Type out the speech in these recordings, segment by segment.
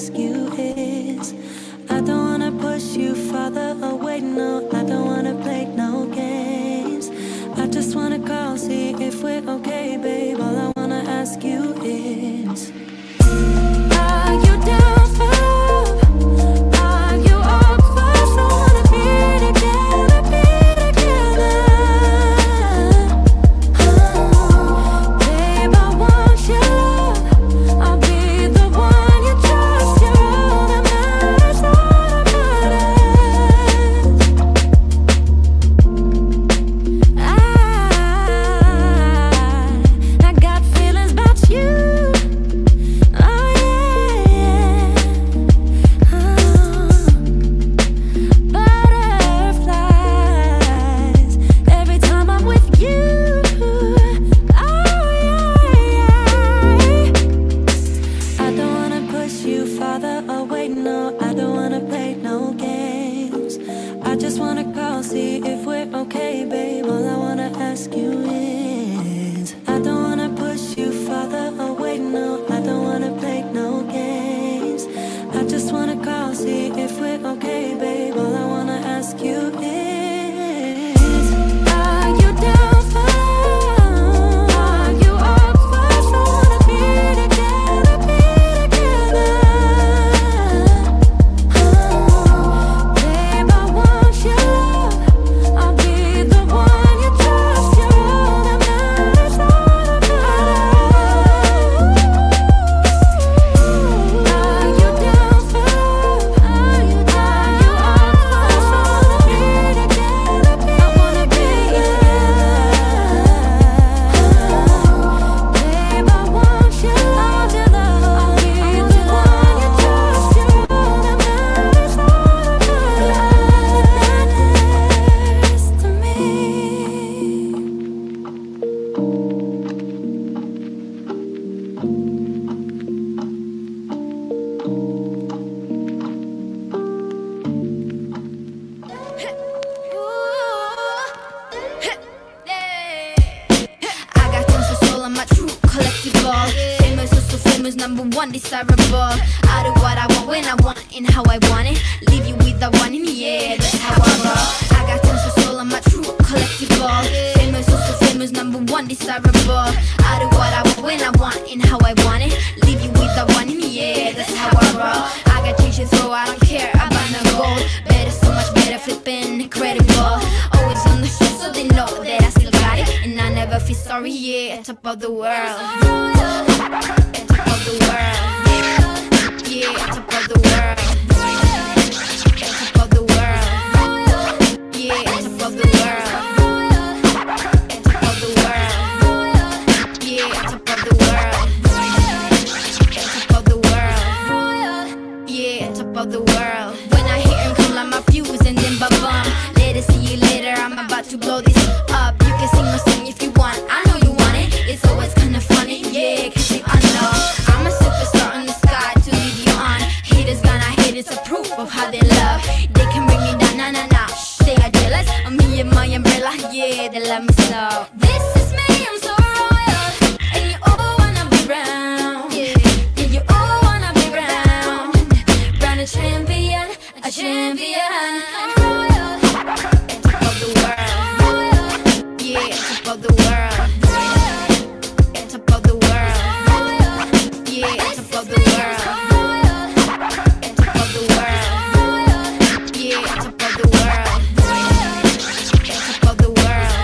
ask you is, I don't wanna push you farther away, no, I don't wanna play no games. I just wanna call, see if we're okay, babe. All I wanna ask you is, are you down for love? Are you up for someone to be together, be together? Babe, I want your love. I'll be the one you trust. You're all that matters, all that matters. I got feelings about you. Oh yeah, yeah. Butterflies every time I'm with you. Oh yeah, yeah. I don't wanna push you farther away, no, I don't wanna play no games. I just wanna call, see if we're okay, babe. All I wanna ask you is, I don't wanna push you farther away, no, I don't wanna play no games. I just wanna call, see if we're okay, babe. All I wanna ask you is, are you down for love? Are you up for someone to be together, be together? Babe, I want your love. I'll be the one you trust. You're all that matters, all that matters. Are you down for love? Are you up for someone to be together, be I wanna be Babe, I want your love, your love. I'll be the one you trust. You're all that matters, all that matters to me. I got tons of soul, I'm a true collectible. Famous, so famous, number one, desirable. I do what I want, when I want, and how I want it. Leave you with the one in the air, that's how I roll. I got tons of soul, I'm a true collectible. Famous, so famous, number one, desirable. I do what I want, when I want, and how I want it. Leave you with the one in the air, that's how I roll. I got change to throw, I don't care about no gold. Better, so much better, flipping, incredible. Always on the show, so they know that I still got it. And I never feel sorry, yeah, top of the world. Top of the world. Yeah, top of the world. Top of the world. Yeah, top of the world. Top of the world. Yeah, top of the world. Top of the world. Yeah, top of the world. When I hear him come like my fuse and then ba-bum. Later, see you later, I'm about to blow this up. You can sing my song if you want, I know you want it. It's always kinda funny, yeah, cause you know I'm a superstar in the sky to lead you on. Haters gonna hate, it's a proof of how they love. They can bring me down, nah, nah, nah. They are jealous of me and my umbrella, yeah, they love me so. This is me, I'm so royal, and you all wanna be round. Yeah, you all wanna be round. Round a champion, a champion. I'm royal, and top of the world. Yeah, top of the world. And top of the world. Yeah, top of the world. And top of the world. Yeah, top of the world. And top of the world.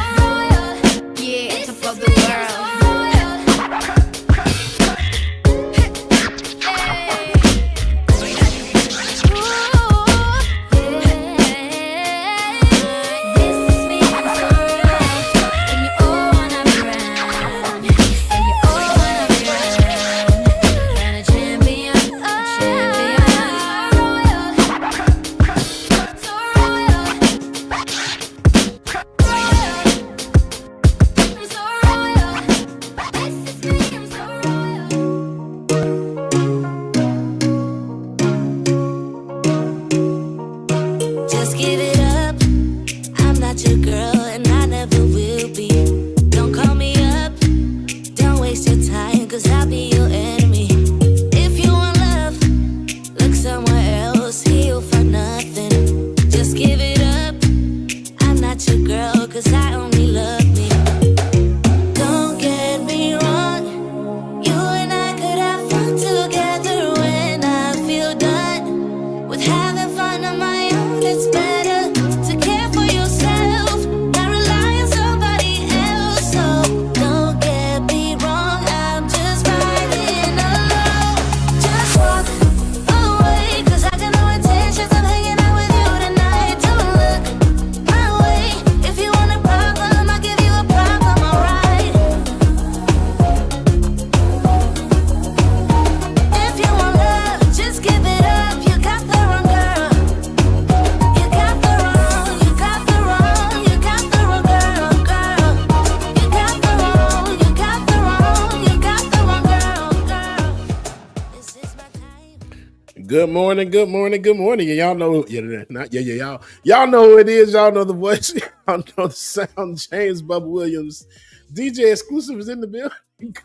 Good morning, good morning, good morning. Y'all know, y'all know who it is. Y'all know the voice. Y'all know the sound. James Bubba Williams, DJ Exclusive is in the building.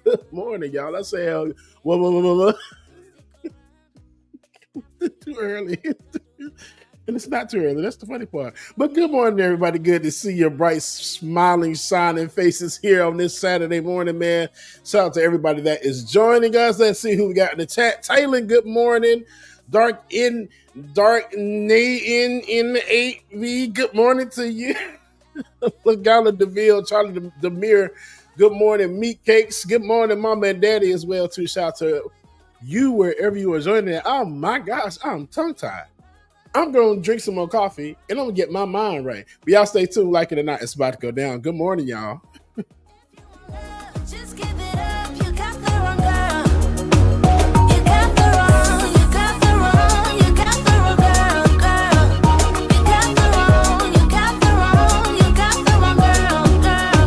Good morning, y'all. I say, whoa. Too early. And it's not too early. That's the funny part. But good morning, everybody. Good to see your bright, smiling, shining faces here on this Saturday morning, man. Shout out to everybody that is joining us. Let's see who we got in the chat. Taylor, good morning. Dark in 8V. Good morning to you. Lagala DeVille, Charlie Demir. Good morning, Meat Cakes. Good morning, Mama and Daddy as well, too. Shout out to you wherever you are joining. Oh my gosh, I'm tongue-tied. I'm going to drink some more coffee, and I'm going to get my mind right. But y'all stay tuned, like it or not, it's about to go down. Good morning, y'all. Just give it up, you got the wrong girl. You got the wrong, you got the wrong, you got the wrong girl, girl. You got the wrong, you got the wrong, you got the wrong girl, girl.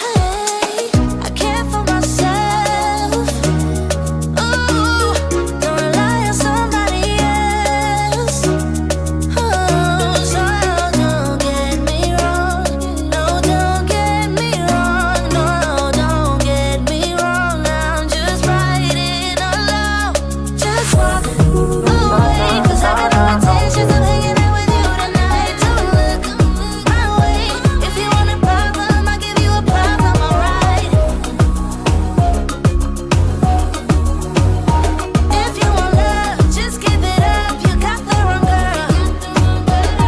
Hey, I care for myself. Ooh, don't rely on somebody else. Oh, so don't get me wrong. No, don't get me wrong. No, don't get me wrong. I'm just writing aloud. Just walk away, 'cause I got no intentions of hanging out with you tonight. Don't look my way. If you want a problem, I'll give you a problem, alright. If you want love, just give it up. You got the wrong girl.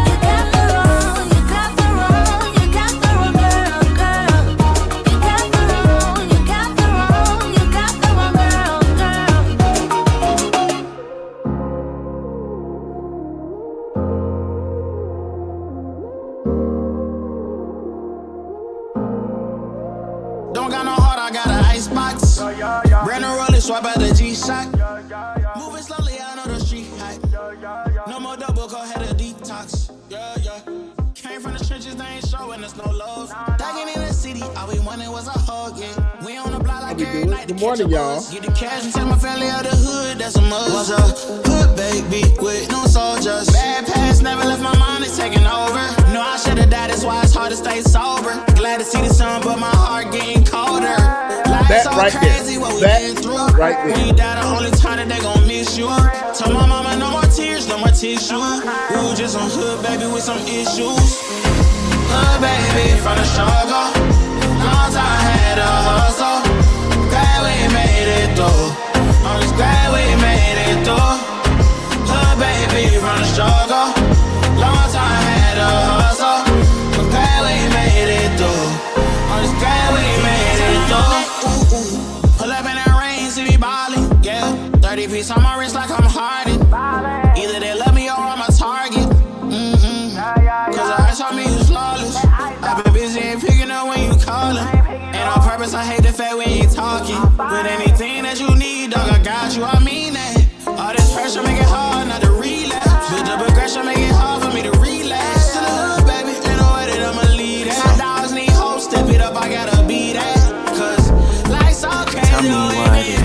You got the wrong, you got the wrong, you got the wrong girl, girl. You got the wrong, you got the wrong, you got the wrong girl, girl. Don't got no heart, I got an icebox. Brand new roller, swipe out the G-Shock. Moving slowly, I know the street hype. No more double, go ahead and detox. Yeah. Came from the trenches, they ain't showing us no love. Tagging in the city, all we wanted was a hug, yeah. We on the block like every night to Good catch a morning, y'all. buzz. Get the cash and tell my family out the hood, that's a must. Was a hood baby with no soldiers. Bad past never left my mind, it's taking over. No, I should've died, that's why it's hard to stay sober. Glad to see the sun, but my heart getting colder. Life's That so right crazy, there. what we That been through. right there. When you die, the only time that they gon' miss you. Tell my mama no more tears, no more tissue. Ooh, just some hood baby with some issues. Hood baby from the struggle. Long time had to hustle. Glad we made it through. I'm just glad we made it through. Hood baby from the struggle. Long time had to hustle. But glad we made it through. I'm just glad we made it through. Pull up in that rain, city ballin', yeah. 30 piece on my wrist like I'm Harden. Either they love me or I'm a target. Cause the ice on me is flawless. I've been busy and picking up when you callin'. And on purpose, I hate the fact we ain't talking. But anything that you need, dog, I got you, I mean that. All this pressure make it hard not to relapse. Build up aggression, make it hard for me to relax. To the hood, baby, ain't no way that I'ma lead that. Some dogs need hope, step it up, I gotta be that. Cause life's so crazy, Tell me what it is.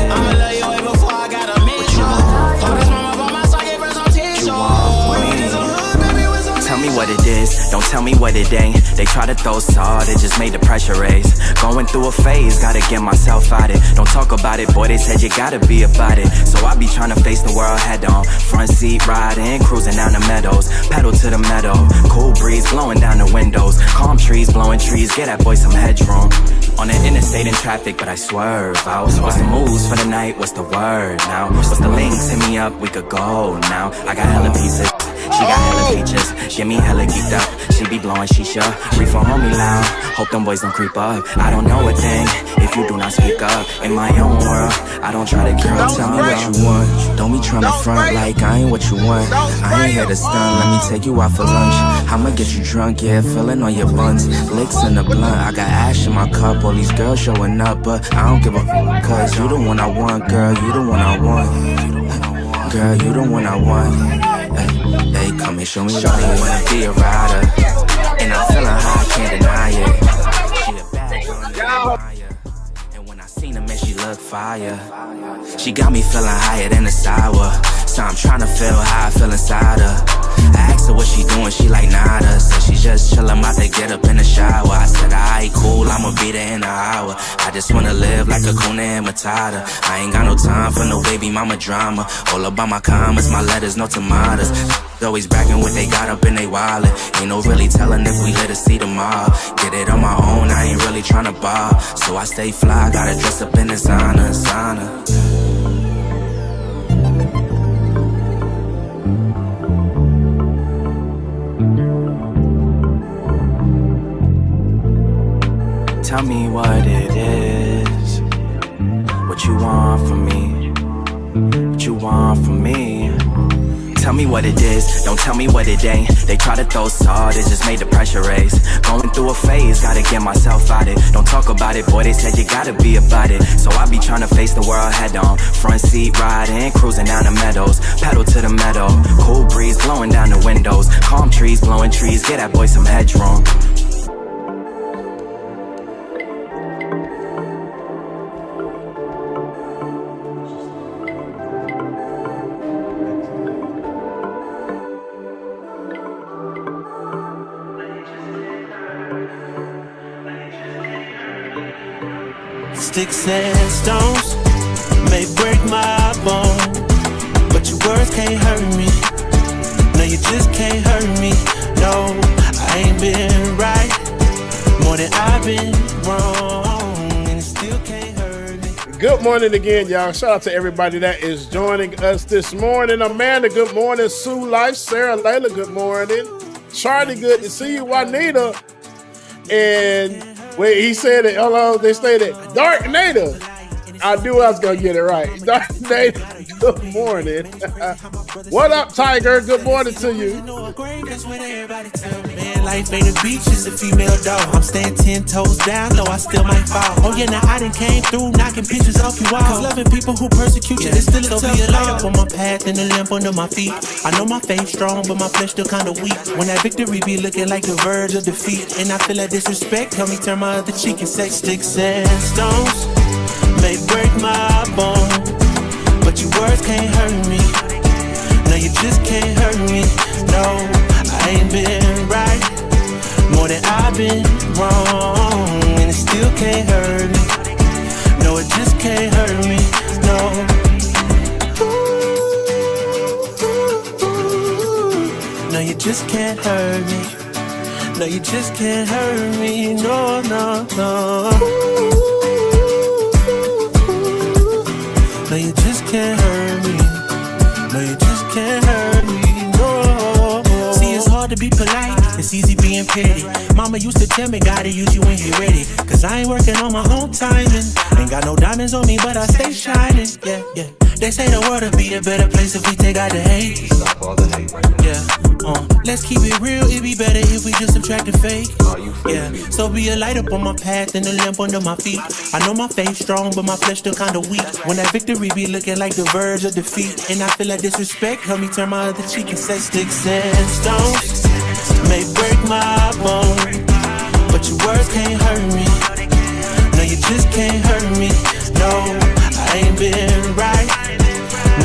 I'ma love you way before I gotta miss you. Hold this mama by my side, give her some tissue. We need some hood, baby, with some Tell me what it is, don't tell me what it ain't. They try to throw salt, it just made the pressure raise. Going through a phase, gotta get myself out it. Don't talk about it, boy, they said you gotta be about it. So I be trying to face the world head on. Front seat riding, cruising down the meadows. Pedal to the meadow, cool breeze blowing down the windows. Calm trees, blowing trees, get that boy some headroom. On the interstate in traffic, but I swerve out. What's the moves for the night, what's the word now? What's the links, hit me up, we could go now. I got hella pieces, she got hella features. Get me hella geeked up, she be blowing shisha. Reefer on me loud, hope them boys don't creep up. I don't know a thing, if you do not speak up. In my own world, I don't try to girl, tell me what you want. Don't be trying to front like I ain't what you want. I ain't here to stun, let me take you out for lunch. I'ma get you drunk, yeah, feeling on your buns. Licks in the blunt, I got ash in my cup. All these girls showing up, but I don't give a fuck. Cause you the one I want, girl, you the one I want. Girl, you the one I want. Hey, come and show me why you wanna be a rider. And I'm feeling high, I can't deny it. She a bad girl, admire. And when I seen her, man, she look fire. She got me feeling higher than a sour. So I'm tryna feel how I feel inside her. I asked her what she doing, she like nada. Said she just chillin', about to get up in the shower. I said, alright, cool, I'ma be there in an hour. I just wanna live like a Kuna and Matata. I ain't got no time for no baby mama drama. All about my comments, my letters, no tomatoes. Always bragging what they got up in they wallet. Ain't no really telling if we let to see tomorrow. Get it on my own, I ain't really tryna bar. So I stay fly, gotta dress up in designer, designer. Tell me what it is, what you want from me, what you want from me. Tell me what it is, don't tell me what it ain't. They try to throw salt, it just made the pressure raise. Going through a phase, gotta get myself out it. Don't talk about it, boy, they said you gotta be about it. So I be trying to face the world head on. Front seat riding, cruising down the meadows. Pedal to the meadow, cool breeze blowing down the windows. Calm trees, blowing trees, get that boy some headroom. Sticks and stones may break my bone, but your words can't hurt me. No, you just can't hurt me. No, I ain't been right more than I've been wrong, and it still can't hurt me. Good morning again, y'all. Shout out to everybody that is joining us this morning. Amanda, good morning. Sue Life, Sarah, Layla, good morning. Charlie, good to see you. Juanita, and wait, he said it. Hello, they stated Dark Native. I knew I was gonna get it right. Dark Native, good morning. What up, Tiger? Good morning to you. Man, life ain't a beach, it's a female dog. I'm staying 10 toes down, though I still might fall. Oh yeah, now I done came through, knocking pictures off your wall. Cause loving people who persecute you, it's still a tough light up on my path and a lamp under my feet. I know my faith strong, but my flesh still kinda weak. When that victory be looking like the verge of defeat, and I feel that disrespect, help me turn my other cheek and say sticks and stones may break my bone, but your words can't hurt me. No, you just can't hurt me. No, I ain't been right more than I've been wrong, and it still can't hurt me. No, it just can't hurt me. No. No, you just can't hurt me. No, you just can't hurt me. No, no, no. No, you just can't hurt me. No, you just can't hurt me. No. See, it's hard to be polite. It's easy being petty. Mama used to tell me, gotta use you when you're ready. Cause I ain't working on my own timing. Ain't got no diamonds on me, but I stay shining. Yeah, yeah. They say the world would be a better place if we take out the hate. Stop all the hate right now. Yeah. Let's keep it real, it'd be better if we just subtract the fake. Yeah, so be a light up on my path and a lamp under my feet. I know my faith strong, but my flesh still kinda weak. When that victory be looking like the verge of defeat, and I feel like disrespect, help me turn my other cheek and say sticks and stones may break my bone, but your words can't hurt me. No, you just can't hurt me. No, I ain't been right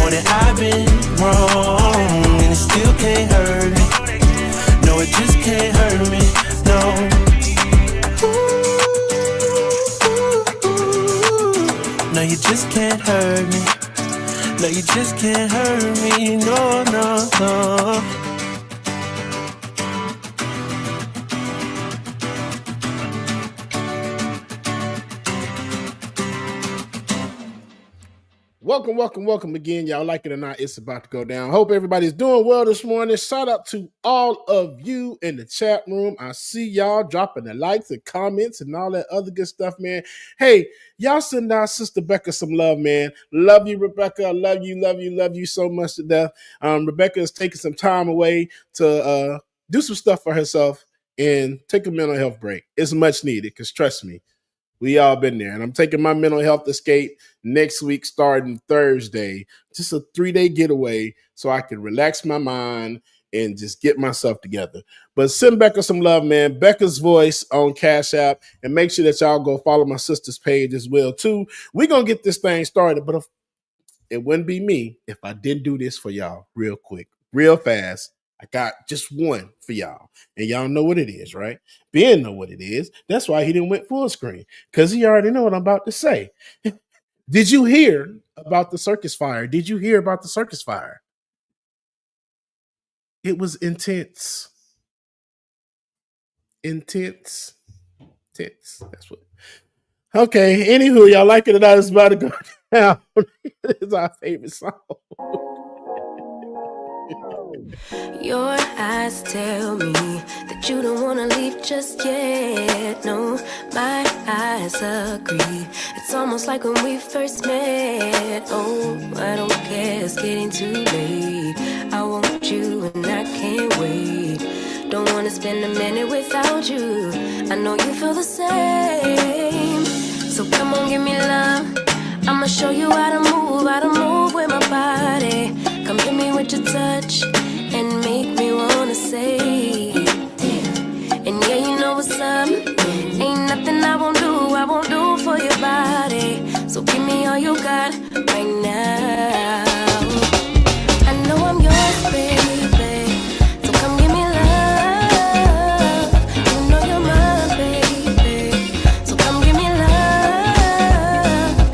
more than I've been wrong, and it still can't hurt me. No, it just can't hurt me. No. No, you just can't hurt me. No, you just can't hurt me. No, no, no. Welcome again, y'all. Like it or not, it's about to go down. Hope everybody's doing well this morning. Shout out to all of you in the chat room. I see y'all dropping the likes and comments and all that other good stuff, man. Hey, y'all send our sister Becca some love, man. Love you, Rebecca. I love you so much to death. Rebecca is taking some time away to do some stuff for herself and take a mental health break. It's much needed, because trust me, we all been there. And I'm taking my mental health escape next week, starting Thursday. Just a 3-day getaway so I can relax my mind and just get myself together. But send Becca some love, man. Becca's Voice on Cash App. And make sure that y'all go follow my sister's page as well, too. We're going to get this thing started. But it wouldn't be me if I didn't do this for y'all real quick, real fast. I got just one for y'all. And y'all know what it is, right? Ben know what it is. That's why he didn't went full screen. Because he already know what I'm about to say. Did you hear about the circus fire? Did you hear about the circus fire? It was intense. Intense. That's what. Okay, anywho, y'all like it or not, it's about to go down. It's our favorite song. Your eyes tell me that you don't wanna leave just yet. No, my eyes agree. It's almost like when we first met. Oh, I don't care, it's getting too late. I want you and I can't wait. Don't wanna spend a minute without you. I know you feel the same. So come on, give me love. I'ma show you how to move with my body. Come hit me with your touch and make me wanna say, damn. And yeah, you know what's up. Ain't nothing I won't do for your body. So give me all you got right now. I know I'm yours, baby. So come give me love. You know you're mine, baby. So come give me love.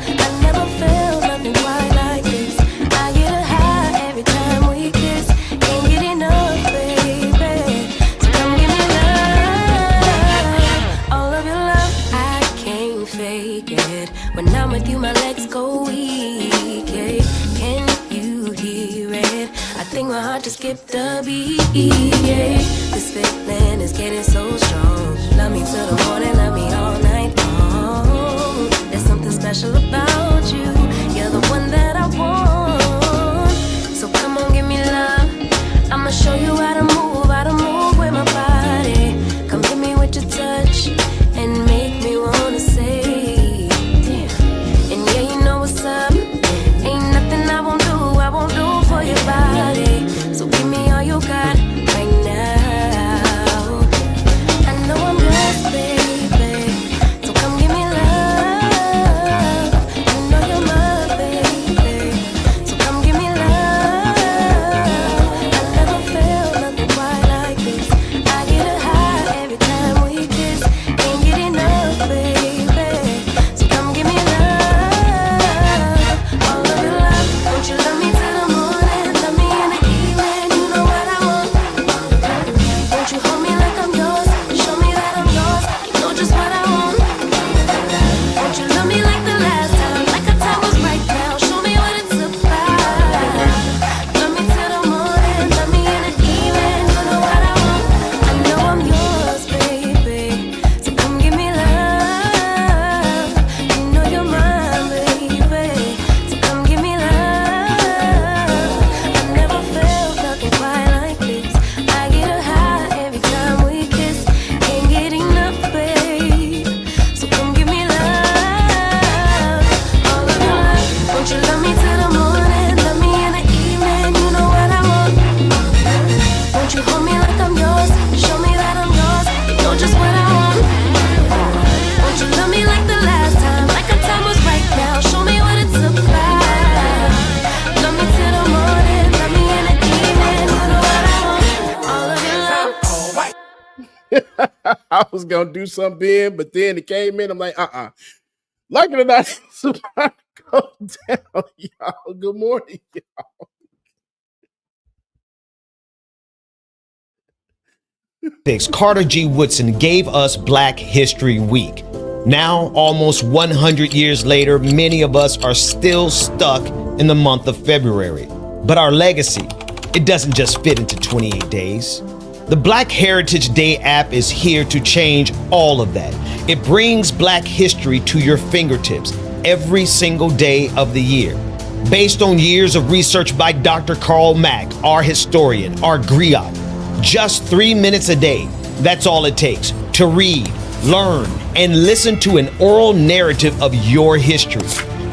I never felt nothing quite like this. I get a high every time we kiss. Can't get enough, baby. So come give me love. All of your love, I can't fake it. When I'm with you, my legs go weak. Yeah. Can you hear it? I think my heart just skipped a beat. Yeah. This feeling is getting so strong. Love me till the morning, love me all night long. There's something special about you. You're the one that I want. So come on, give me love. I'ma show you how to move with my body. Come hit me with your touch and make me wanna say, damn. And yeah, you know what's up. Ain't nothing I won't do for your body. So give me all you got right now. I know I'm yours, baby. So come give me love. You know you're mine, baby. So come give me love. I never felt nothing quite like this. I get a high every time we kiss. Can't get enough, baby. So come give me love. All of your love. Don't you love me till the morning? Love me in the evening. You know what I want. Won't you hold me like I'm yours? Show me that I'm yours. You know just what I want. Won't you love me like the last time? Like our time was right now. Show me what it's about. Love me till the morning. Love me in the evening. You know what I want. I know I'm yours, baby. So come give me love. You know you're mine, baby. So come give me love. I never felt nothing quite like this. I get a high every time we kiss. Can't get enough, babe. So come give me love. All of your love. Won't you love me till the morning? Love me in the evening. You know what I want. Won't you hold me like I'm yours? Show me that I'm yours. You know just what I want. Won't you love me like the last time? Like our time was right now. Show me what it's about. Love me till the morning. Love me in the evening. You know what I want. All of your love. I was gonna do something, but then it came in. I'm like, Like it or not, it's about to go down, y'all. Good morning, y'all. Carter G. Woodson gave us Black History Week. Now, almost 100 years later, many of us are still stuck in the month of February. But our legacy, it doesn't just fit into 28 days. The Black Heritage Day app is here to change all of that. It brings Black history to your fingertips every single day of the year. Based on years of research by Dr. Carl Mack, our historian, our griot, just 3 minutes a day, that's all it takes to read, learn, and listen to an oral narrative of your history.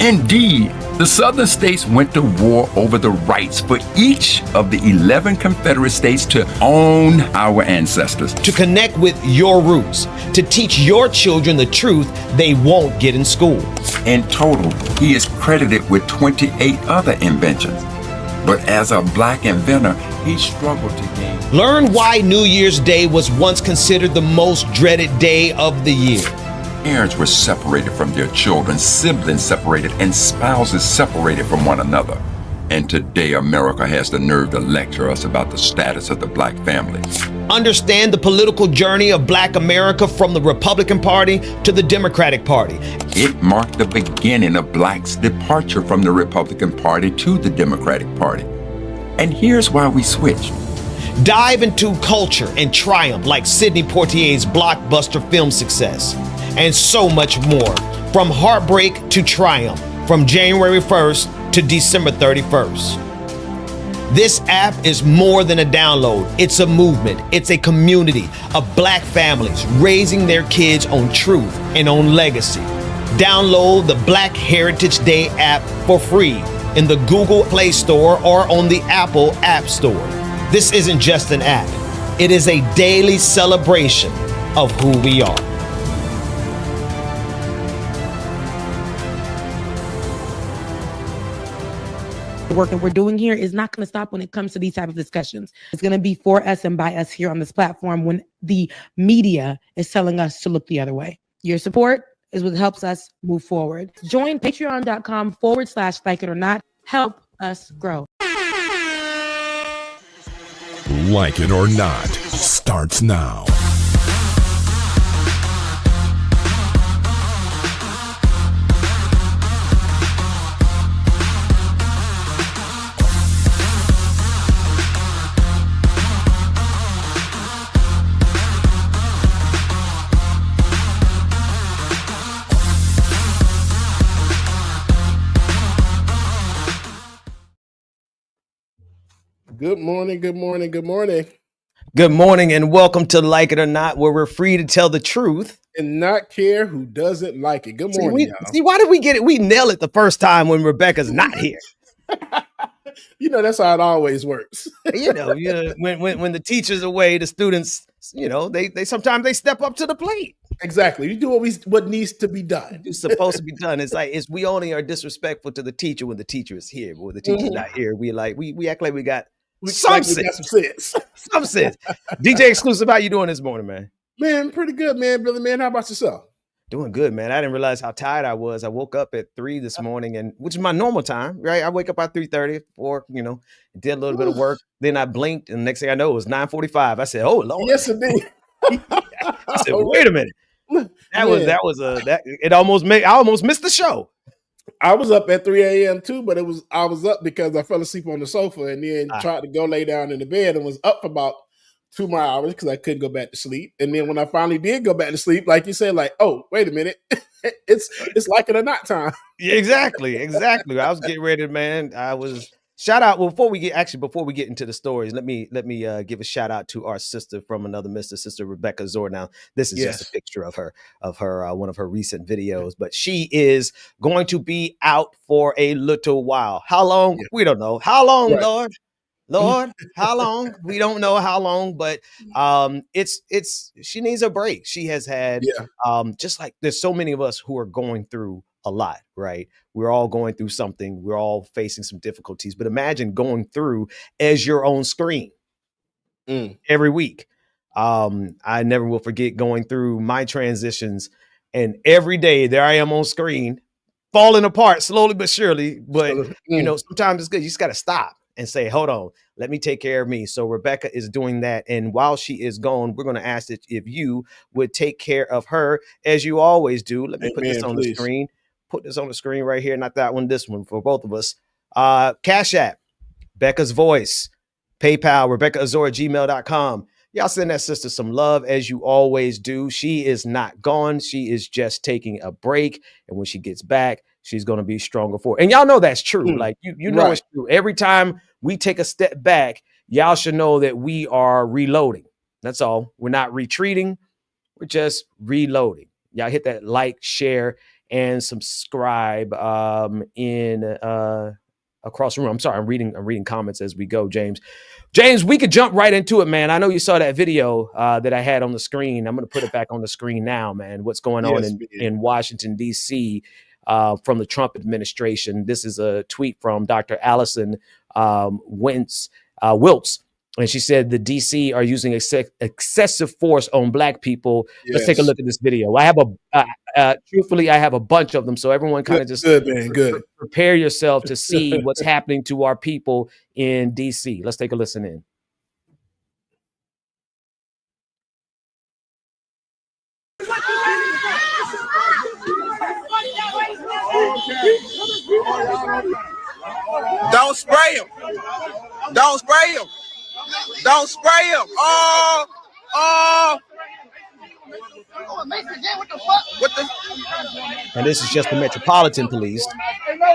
Indeed, The Southern states went to war over the rights for each of the 11 Confederate states to own our ancestors. To connect with your roots, to teach your children the truth they won't get in school. In total, he is credited with 28 other inventions. But as a black inventor, he struggled to gain. Learn why New Year's Day was once considered the most dreaded day of the year. Parents were separated from their children, siblings separated, and spouses separated from one another. And today, America has the nerve to lecture us about the status of the black family. Understand the political journey of black America from the Republican Party to the Democratic Party. It marked the beginning of blacks' departure from the Republican Party to the Democratic Party. And here's why we switched. Dive into culture and triumph like Sidney Poitier's blockbuster film success. And so much more. From heartbreak to triumph. From January 1st to December 31st. This app is more than a download. It's a movement. It's a community of black families raising their kids on truth and on legacy. Download the Black Heritage Day app for free in the Google Play Store or on the Apple App Store. This isn't just an app. It is a daily celebration of who we are. Work that we're doing here is not going to stop when it comes to these type of discussions. It's going to be for us and by us here on this platform when the media is telling us to look the other way. Your support is what helps us move forward. Join patreon.com/like it or not. Help us grow. Like It or Not starts now. Good morning, good morning, good morning. Good morning and welcome to Like It or Not, where we're free to tell the truth and not care who doesn't like it. Good morning, y'all. See, why did we get it? We nail it the first time when Rebecca's not here. You know, that's how it always works. you know, when the teacher's away, the students, they sometimes they step up to the plate. Exactly. You do what needs to be done. It's supposed to be done. It's like we only are disrespectful to the teacher when the teacher is here. But when the teacher's not here, we act like we got some sense. Some sense. DJ Exclusive, how you doing this morning, man? Man, pretty good, man. Billy, man, how about yourself? Doing good, man. I didn't realize how tired I was. I woke up at 3 this morning, and which is my normal time, right? I wake up at 3:30 or, did a little bit of work. Then I blinked, and the next thing I know, it was 9:45. I said, "Oh Lord!" Yes, indeed. I said, "Wait a minute." I almost missed the show. I was up at 3 a.m. too, but I was up because I fell asleep on the sofa and then tried to go lay down in the bed and was up for about 2 more hours because I couldn't go back to sleep. And then when I finally did go back to sleep, like you said, like, oh, wait a minute, it's like it or not time. Yeah, exactly. I was getting ready, man. I was shout out. Well, before we get into the stories, let me give a shout out to our sister from another mister, Sister Rebecca Azor. Now, this is just a picture of her one of her recent videos, but she is going to be out for a little while. How long? Yeah. We don't know. How long, right. Lord, how long? We don't know how long, but she needs a break. She has had just like there's so many of us who are going through a lot, right? We're all going through something. We're all facing some difficulties, but imagine going through as your own screen every week. I never will forget going through my transitions, and every day there I am on screen, falling apart slowly but surely. But sometimes it's good. You just got to stop and say, hold on, let me take care of me. So Rebecca is doing that. And while she is gone, we're going to ask that if you would take care of her as you always do. Let me put this on the screen. Put this on the screen right here. Not that one, this one for both of us. Cash App, Becca's Voice, PayPal, RebeccaAzor@gmail.com. Y'all send that sister some love as you always do. She is not gone. She is just taking a break. And when she gets back, she's going to be stronger for it. And y'all know that's true. Like, you know, it's true. Every time we take a step back, y'all should know that we are reloading. That's all. We're not retreating. We're just reloading. Y'all hit that like, share, and subscribe in across the room. I'm sorry, I'm reading comments as we go, James. James, we could jump right into it, man. I know you saw that video that I had on the screen. I'm going to put it back on the screen now, man. What's going on in Washington, D.C. From the Trump administration. This is a tweet from Dr. Allison Wilkes. And she said the DC are using excessive force on Black people. Yes. Let's take a look at this video. I have truthfully, I have a bunch of them. So everyone kind of just prepare yourself to see what's happening to our people in DC. Let's take a listen in. Don't spray him. Don't spray him. Don't spray him. And this is just the Metropolitan Police,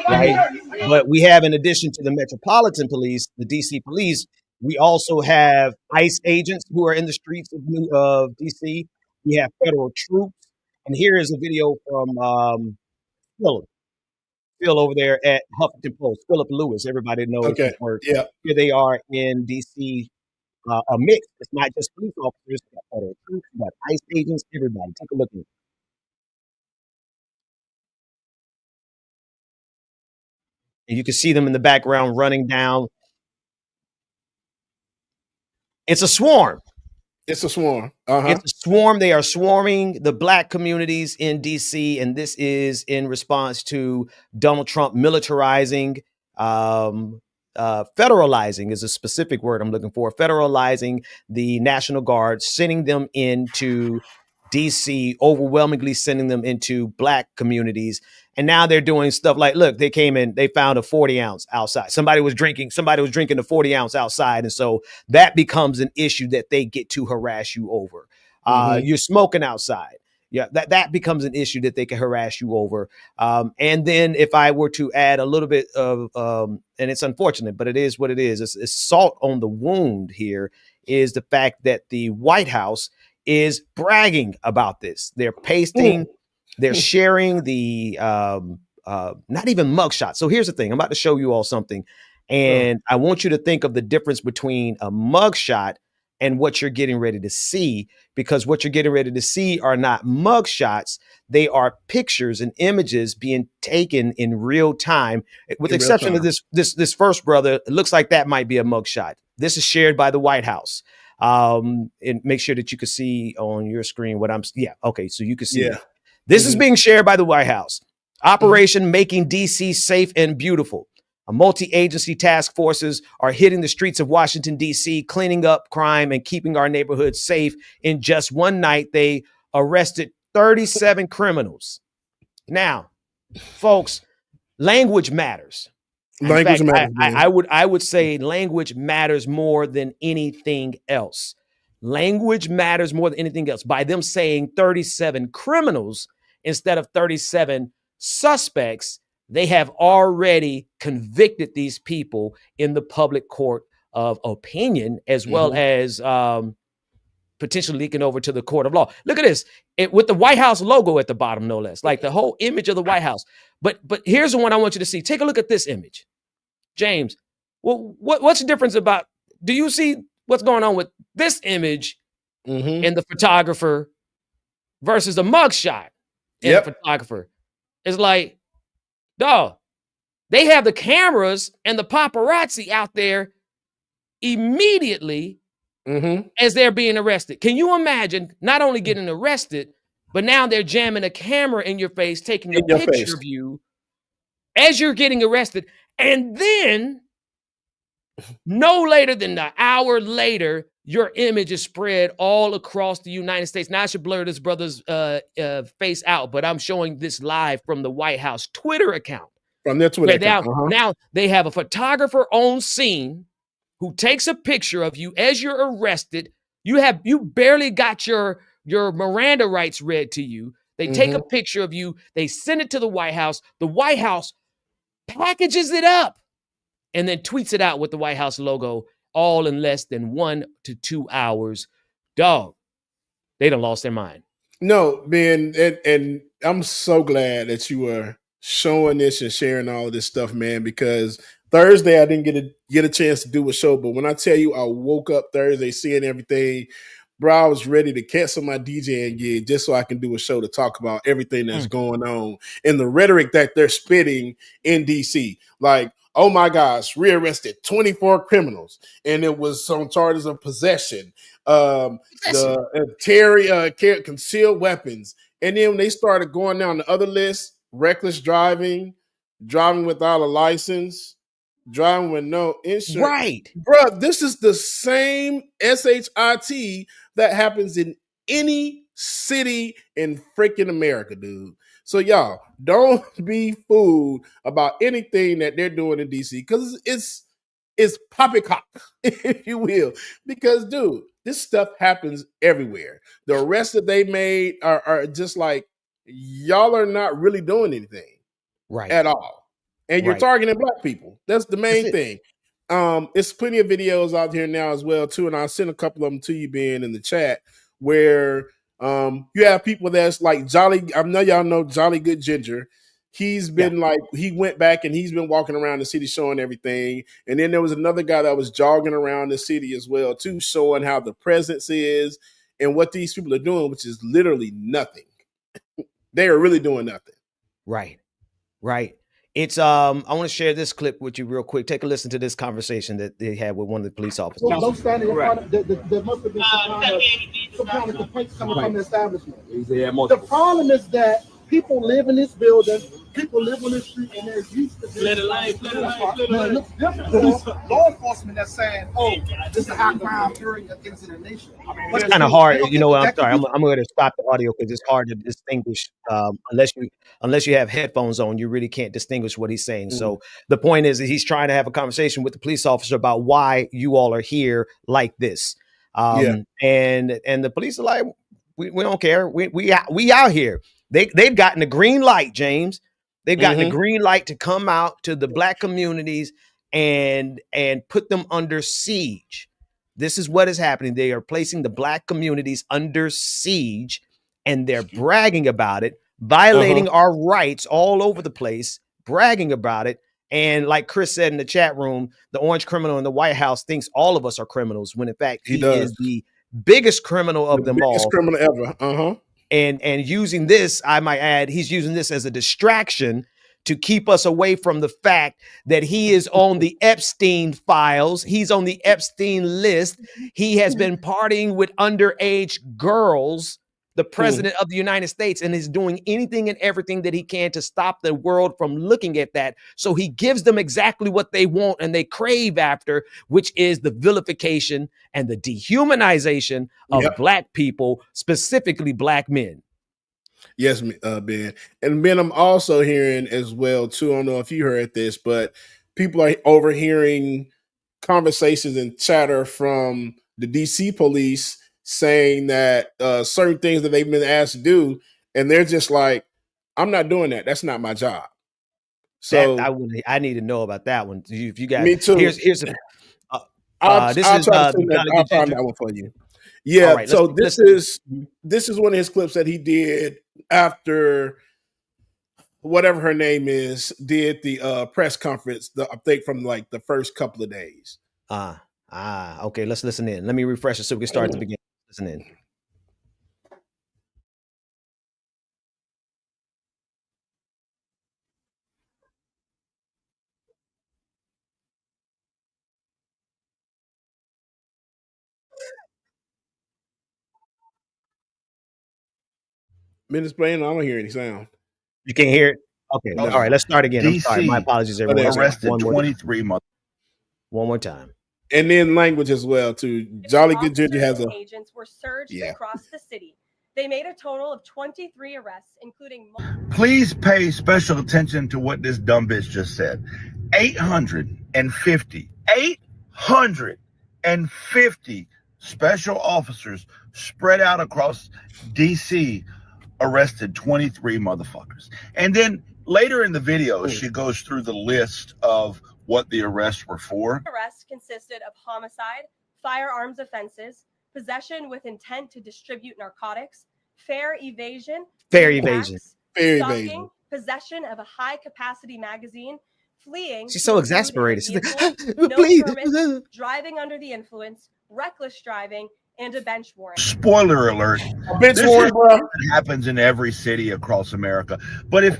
right? But we have, in addition to the Metropolitan Police, the DC Police, we also have ICE agents who are in the streets of DC. We have federal troops. And here is a video from Phil over there at Huffington Post. Philip Lewis, everybody knows his work. Yeah. Here they are in DC, a mix. It's not just police officers, we got federal troops, we got ICE agents, everybody. Take a look at it. And you can see them in the background running down. It's a swarm. It's a swarm. It's a swarm. They are swarming the Black communities in DC, and this is in response to Donald Trump militarizing, federalizing is a specific word I'm looking for, federalizing the National Guard, sending them into DC, overwhelmingly sending them into Black communities. And now they're doing stuff like, look, they came in, they found a 40 ounce outside. Somebody was drinking a 40 ounce outside. And so that becomes an issue that they get to harass you over. You're smoking outside. Yeah, that becomes an issue that they can harass you over. And then if I were to add a little bit of, and it's unfortunate, but it is what it is. It's salt on the wound here is the fact that the White House is bragging about this. They're pasting, they're sharing the not even mugshots. So here's the thing. I'm about to show you all something. And I want you to think of the difference between a mugshot and what you're getting ready to see, because what you're getting ready to see are not mugshots. They are pictures and images being taken in real time, with the exception of this first brother. It looks like that might be a mugshot. This is shared by the White House. And make sure that you can see on your screen what I'm. Yeah. Okay. So you can see it. This is being shared by the White House. Operation Making DC Safe and Beautiful. A multi-agency task forces are hitting the streets of Washington, D.C., cleaning up crime and keeping our neighborhoods safe. In just one night, they arrested 37 criminals. Now, folks, language matters. Language matters. I would say language matters more than anything else. Language matters more than anything else. By them saying 37 criminals instead of 37 suspects, they have already convicted these people in the public court of opinion, as well as potentially leaking over to the court of law. Look at this, with the White House logo at the bottom, no less, like the whole image of the White House. But here's the one I want you to see. Take a look at this image, James. Well, what's the difference about? Do you see what's going on with this image and the photographer versus the mugshot and the photographer? It's like, dog, they have the cameras and the paparazzi out there immediately as they're being arrested. Can you imagine not only getting arrested, but now they're jamming a camera in your face, taking a picture of you as you're getting arrested. And then no later than an hour later, your image is spread all across the United States. Now I should blur this brother's face out, but I'm showing this live from the White House Twitter account. From their Twitter account. Now they have a photographer on scene who takes a picture of you as you're arrested. You barely got your Miranda rights read to you. They take a picture of you. They send it to the White House. The White House packages it up and then tweets it out with the White House logo, all in less than 1 to 2 hours. Dog, they done lost their mind. No, man, and I'm so glad that you are showing this and sharing all of this stuff, man, because Thursday I didn't get a chance to do a show, but when I tell you I woke up Thursday seeing everything, bro, I was ready to cancel my DJing gig just so I can do a show to talk about everything that's going on and the rhetoric that they're spitting in DC. Like, oh my gosh, rearrested 24 criminals, and it was on charges of possession, concealed weapons. And then when they started going down the other list, reckless driving, driving without a license, driving with no insurance. Right. Bro, this is the same SHIT that happens in any city in freaking America, dude. So y'all, don't be fooled about anything that they're doing in DC because it's poppycock, if you will. Because, dude, this stuff happens everywhere. The arrests that they made are just like, y'all are not really doing anything Right. at all. And you're Right. targeting black people. That's the main That's it. thing. It's plenty of videos out here now as well, too. And I'll send a couple of them to you, Ben, in the chat, where you have people that's like Jolly. I know y'all know Jolly Good Ginger. He's been he went back and he's been walking around the city showing everything. And then there was another guy that was jogging around the city as well, too, showing how the presence is and what these people are doing, which is literally nothing. They are really doing nothing. Right. Right. It's I want to share this clip with you real quick. Take a listen to this conversation that they had with one of the police officers. Don't stand in front of there must have been some kind of complaints coming from the establishment. The problem is that people live in this building, people live on this street, and they're used to this. It looks different for law enforcement that's saying, oh, this is a high crime area against the nation. It's kind of hard, you know. I'm sorry. I'm going to stop the audio because it's hard to distinguish unless you have headphones on. You really can't distinguish what he's saying. So the point is that he's trying to have a conversation with the police officer about why you all are here like this. And the police are like, we don't care. We out here. They've gotten the green light, James. They've gotten the green light to come out to the black communities and put them under siege. This is what is happening. They are placing the black communities under siege, and they're bragging about it, violating our rights all over the place, bragging about it. And like Chris said in the chat room, the orange criminal in the White House thinks all of us are criminals, when in fact he is the biggest criminal of them all. Biggest criminal ever. And using this, I might add, he's using this as a distraction to keep us away from the fact that he is on the Epstein files. He's on the Epstein list. He has been partying with underage girls, the president of the United States, and is doing anything and everything that he can to stop the world from looking at that. So he gives them exactly what they want and they crave after, which is the vilification and the dehumanization of black people, specifically black men. Yes, Ben. And Ben, I'm also hearing as well, too, I don't know if you heard this, but people are overhearing conversations and chatter from the DC police saying that certain things that they've been asked to do, and they're just like, I'm not doing that. That's not my job. So I need to know about that one. If you guys, me too. I'll find that one for you. Yeah. Right, so this is one of his clips that he did after whatever her name is did the press conference. I think from like the first couple of days. Okay. Let's listen in. Let me refresh it so we can start at the beginning. Listen in. Minutes playing, I don't hear any sound. You can't hear it? Okay. No. All right, let's start again. I'm sorry. My apologies, everyone. Arrested 23 months. One more time. And then language as well, too. Jolly Good Ginger has a... Agents were surged across the city. They made a total of 23 arrests, including... Please pay special attention to what this dumb bitch just said. 850 special officers spread out across D.C. arrested 23 motherfuckers. And then later in the video, she goes through the list of what the arrests were for. Arrests consisted of homicide, firearms offenses, possession with intent to distribute narcotics, fare evasion, Very stalking, vague. possession of a high-capacity magazine, fleeing. She's to so a food in a exasperated. She's like, vehicle, no please. permits, driving under the influence, reckless driving, and a bench warrant. Spoiler alert. A bench This warrant, is bro. what happens in every city across America. But if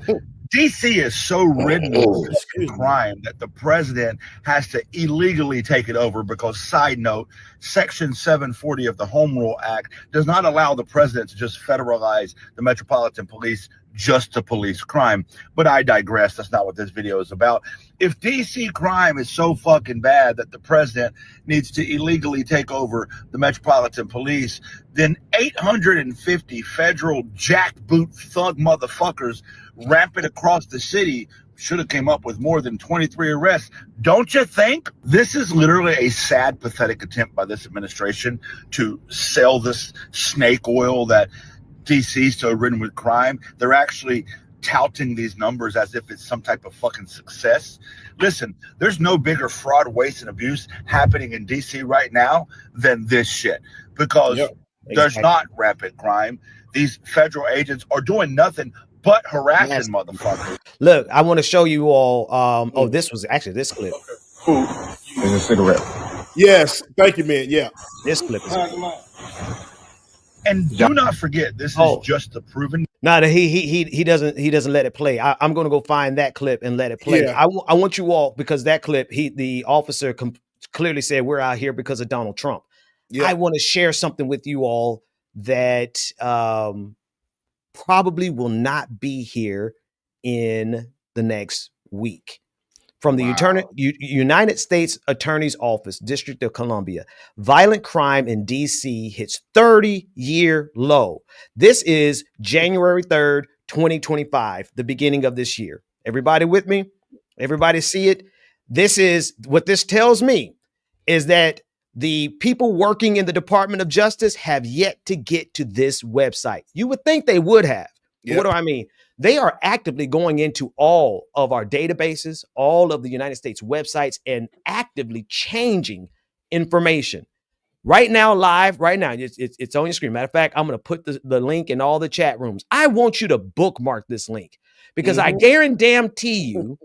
DC is so ridden with fucking crime that the president has to illegally take it over because, side note, Section 740 of the Home Rule Act does not allow the president to just federalize the Metropolitan Police just to police crime. But I digress. That's not what this video is about. If DC crime is so fucking bad that the president needs to illegally take over the Metropolitan Police, then 850 federal jackboot thug motherfuckers rampant across the city should have came up with more than 23 arrests. Don't you think? This is literally a sad, pathetic attempt by this administration to sell this snake oil that DC's so ridden with crime. They're actually touting these numbers as if it's some type of fucking success. Listen, there's no bigger fraud, waste, and abuse happening in DC right now than this shit, because there's not rampant crime. These federal agents are doing nothing but harassing motherfuckers. Look, I want to show you all. Oh, this was actually this clip. There's a cigarette. Yes, thank you, man. Yeah, this clip is. And do not forget, this is just the proven. No, he doesn't let it play. I'm going to go find that clip and let it play. Yeah. I want you all, because that clip, the officer clearly said we're out here because of Donald Trump. Yeah. I want to share something with you all that probably will not be here in the next week. From the United States Attorney's Office, District of Columbia, violent crime in D.C. hits 30-year low. This is January 3rd, 2025, the beginning of this year. Everybody with me? Everybody see it? This is what this tells me is that the people working in the Department of Justice have yet to get to this website. You would think they would have. Yep. What do I mean? They are actively going into all of our databases, all of the United States websites, and actively changing information. Right now, live, right now, it's on your screen. Matter of fact, I'm going to put the link in all the chat rooms. I want you to bookmark this link, because I guarantee you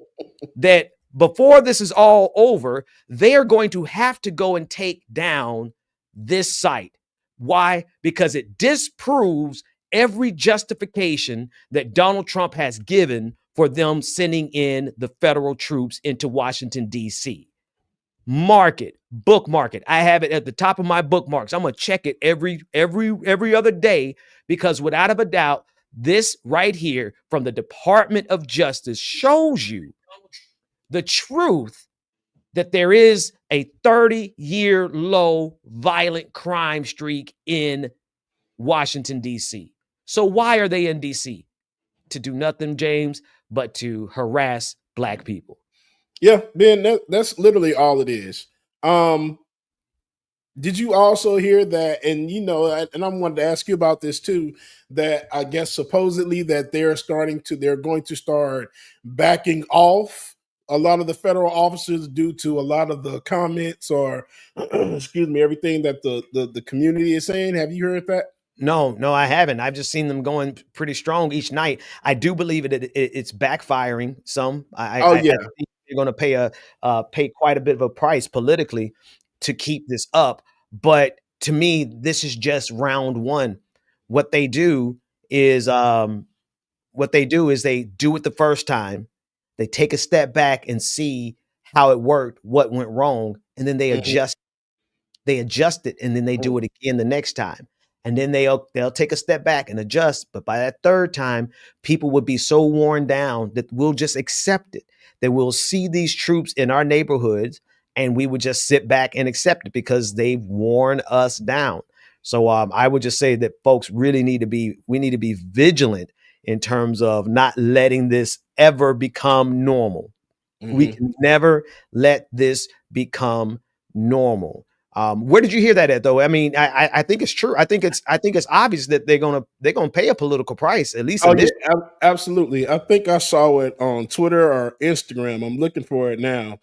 that before this is all over, they are going to have to go and take down this site. Why? Because it disproves every justification that Donald Trump has given for them sending in the federal troops into Washington, D.C. Mark it, bookmark it. I have it at the top of my bookmarks. I'm going to check it every other day, because without a doubt, this right here from the Department of Justice shows you the truth that there is a 30-year low violent crime streak in Washington, D.C. So why are they in D.C.? To do nothing, James, but to harass Black people. Yeah, Ben, that's literally all it is. Did you also hear that? And and I wanted to ask you about this too. That I guess supposedly that they're going to start backing off a lot of the federal officers due to a lot of the comments or excuse me, everything that the community is saying. Have you heard that? No, I haven't. I've just seen them going pretty strong each night. I do believe it's backfiring some. I think they're going to pay quite a bit of a price politically to keep this up. But to me, this is just round one. What they do is they do it the first time. They take a step back and see how it worked, what went wrong, and then they adjust. They adjust it, and then they do it again the next time. And then they'll take a step back and adjust. But by that third time, people would be so worn down that we'll just accept it, that we'll see these troops in our neighborhoods and we would just sit back and accept it because they've worn us down. So I would just say that folks really need to be vigilant in terms of not letting this ever become normal. We can never let this become normal. Where did you hear that at, though? I mean, I think it's true. I think it's obvious that they're gonna pay a political price, at least. Absolutely. I think I saw it on Twitter or Instagram. I'm looking for it now.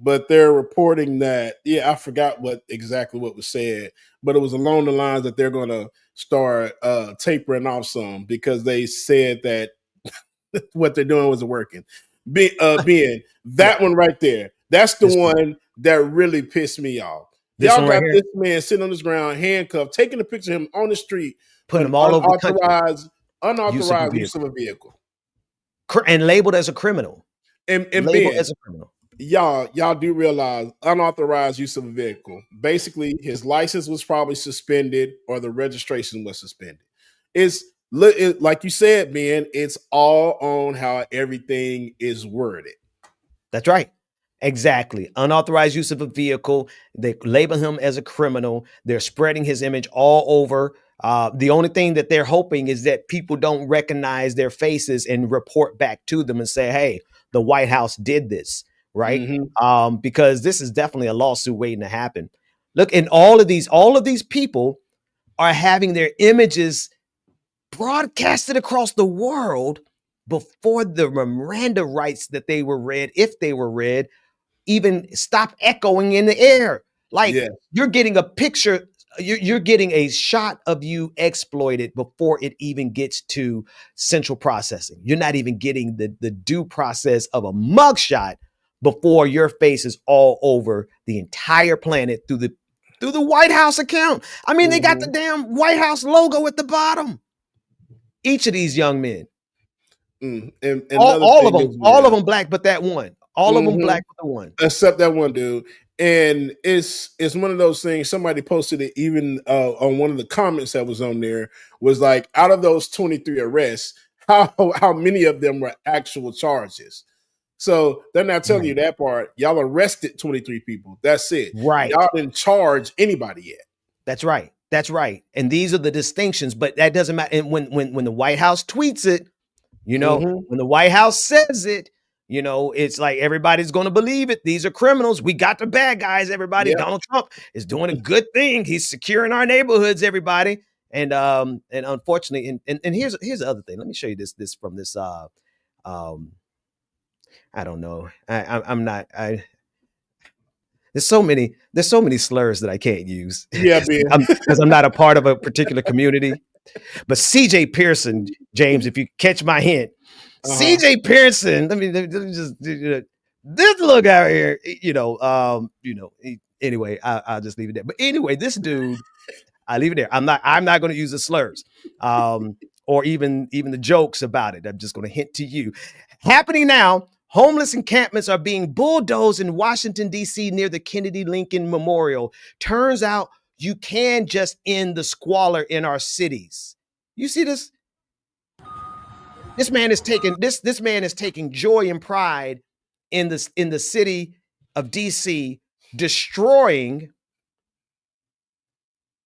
But they're reporting that, I forgot exactly what was said, but it was along the lines that they're gonna start tapering off some because they said that what they're doing wasn't working. Being that one right there, that's the one that really pissed me off. This Y'all one got right here? this man sitting on this ground, handcuffed, taking a picture of him on the street, Putting an him all over the country. unauthorized use of a vehicle. And labeled as a criminal. And labeled Ben, as a criminal. Y'all do realize unauthorized use of a vehicle. Basically, his license was probably suspended or the registration was suspended. Like you said, man, it's all on how everything is worded. That's right. Exactly. Unauthorized use of a vehicle. They label him as a criminal. They're spreading his image all over. The only thing that they're hoping is that people don't recognize their faces and report back to them and say, hey, the White House did this, right? Mm-hmm. Because this is definitely a lawsuit waiting to happen. Look, and all of these people are having their images broadcasted across the world before the Miranda rights that they were read, if they were read, even stop echoing in the air. Like you're getting a picture, you're getting a shot of you exploited before it even gets to central processing. You're not even getting the due process of a mugshot before your face is all over the entire planet through the White House account. I mean, they got the damn White House logo at the bottom. Each of these young men. And all of them black, but that one. All of them black, but the one. Except that one dude. And it's one of those things. Somebody posted it even on one of the comments that was on there, was like, out of those 23 arrests, how many of them were actual charges? So they're not telling you that part. Y'all arrested 23 people. That's it. Right. Y'all didn't charge anybody yet. That's right. That's right. And these are the distinctions, but that doesn't matter. And when the White House tweets it, you know, when the White House says it, you know, it's like everybody's going to believe it. These are criminals. We got the bad guys, everybody. Yep. Donald Trump is doing a good thing. He's securing our neighborhoods, everybody. And unfortunately, and here's the other thing. Let me show you this from this I don't know. There's so many slurs that I can't use. Yeah, because I'm not a part of a particular community. But CJ Pearson, James, if you catch my hint, CJ Pearson. Let me just this little guy here. Anyway, I'll just leave it there. But anyway, this dude, I leave it there. I'm not going to use the slurs, or even the jokes about it. I'm just going to hint to you. Happening now. Homeless encampments are being bulldozed in Washington, D.C. near the Kennedy Lincoln Memorial. Turns out you can just end the squalor in our cities. You see this? This man is taking joy and pride in the city of D.C., destroying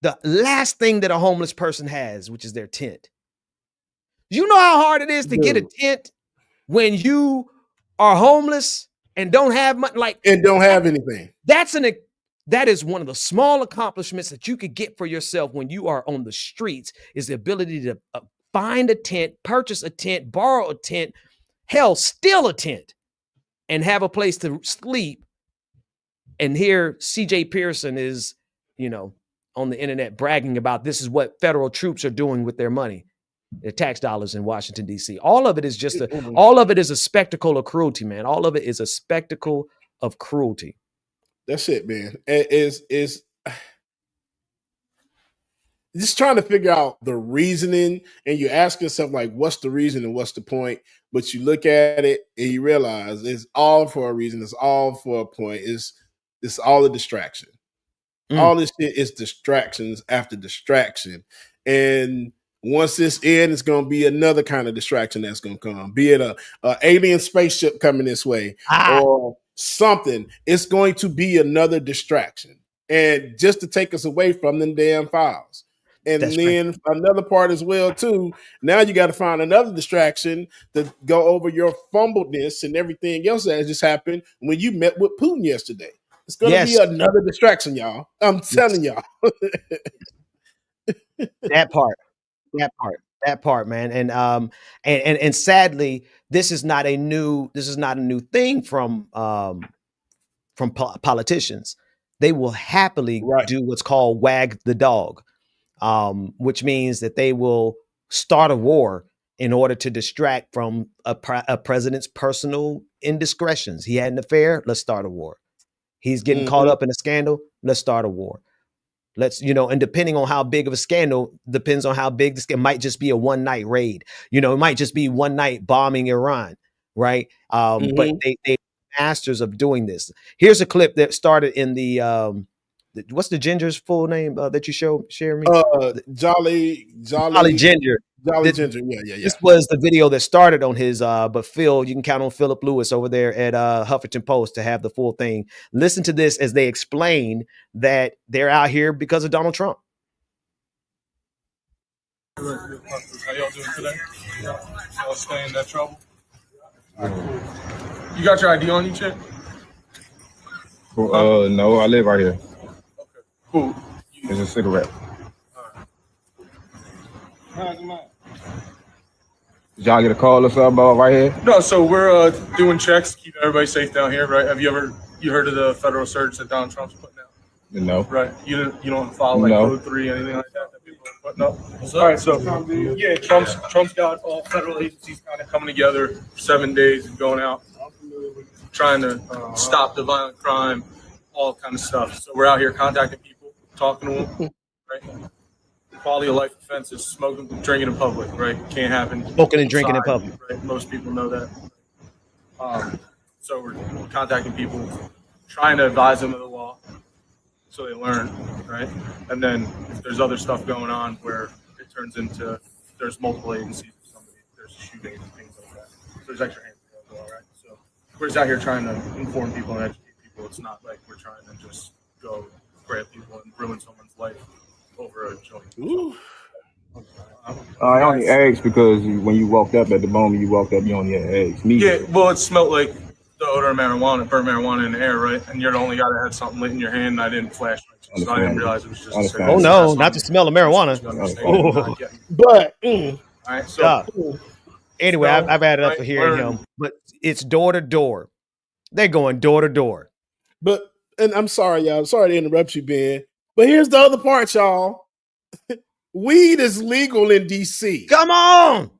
the last thing that a homeless person has, which is their tent. You know how hard it is to get a tent when you are homeless and don't have money, and don't have anything. That is one of the small accomplishments that you could get for yourself when you are on the streets, is the ability to find a tent, purchase a tent, borrow a tent, hell, steal a tent, and have a place to sleep. And here CJ Pearson is, on the internet bragging about this is what federal troops are doing with their money. Their tax dollars in Washington, D.C. All of it is all of it is a spectacle of cruelty, man. All of it is a spectacle of cruelty. That's it, man. Is just trying to figure out the reasoning, and you ask yourself, like, what's the reason and what's the point? But you look at it and you realize it's all for a reason. It's all for a point. It's all a distraction. All this shit is distractions after distraction. And once this ends, it's going to be another kind of distraction that's going to come, be it a alien spaceship coming this way or something. It's going to be another distraction, and just to take us away from them damn files. And then another part as well too. Now you got to find another distraction to go over your fumbledness and everything else that has just happened when you met with Putin yesterday. It's going to be another distraction, y'all. I'm telling y'all. That part, man. And sadly, this is not a new thing from politicians. They will happily do what's called wag the dog. which means that they will start a war in order to distract from a president's personal indiscretions. He had an affair, let's start a war. He's getting caught up in a scandal, let's start a war. Let's, and depending on how big of a scandal, depends on how big it might just be a one night raid. It might just be one night bombing Iran, right? But they masters of doing this. Here's a clip that started in the what's the ginger's full name that you share me? Jolly Ginger. Jolly Ginger. Yeah. This was the video that started on his, but Phil, you can count on Philip Lewis over there at Huffington Post to have the full thing. Listen to this as they explain that they're out here because of Donald Trump. How y'all doing today? Y'all staying in that trouble? You got your ID on you, chick? Cool. No, I live right here. Okay, cool. It's a cigarette. Did y'all get a call or something about right here? No, so we're doing checks, keep everybody safe down here, right? Have you heard of the federal surge that Donald Trump's putting out? No. Right. You don't follow like No. Code 3, anything like that people are putting up? All right, so yeah, Trump's got all federal agencies kind of coming together 7 days and going out, trying to stop the violent crime, all kind of stuff. So we're out here contacting people, talking to them, right? Quality of life offenses, smoking, drinking in public, right? Can't happen. Smoking and drinking in public. Right? Most people know that. So we're contacting people, trying to advise them of the law so they learn, right? And then if there's other stuff going on where it turns into there's multiple agencies or somebody, there's shooting and things like that. So there's extra hands to go, right? So we're just out here trying to inform people and educate people. It's not like we're trying to just go grab people and ruin someone's life over a joint. I only asked because when you walked up, at the moment you walked up, you only had eggs. Yeah, well, it smelled like the odor of marijuana, burnt marijuana in the air, right? And you're the only guy that had something lit in your hand, and I didn't flash my so I didn't realize it was just a cigarette. Oh no, not the smell of marijuana. But all right, so anyway, I've had enough of hearing him. But it's door to door. They're going door to door. But and I'm sorry, y'all. Sorry to interrupt you, Ben. But here's the other part, y'all. Weed is legal in DC. Come on.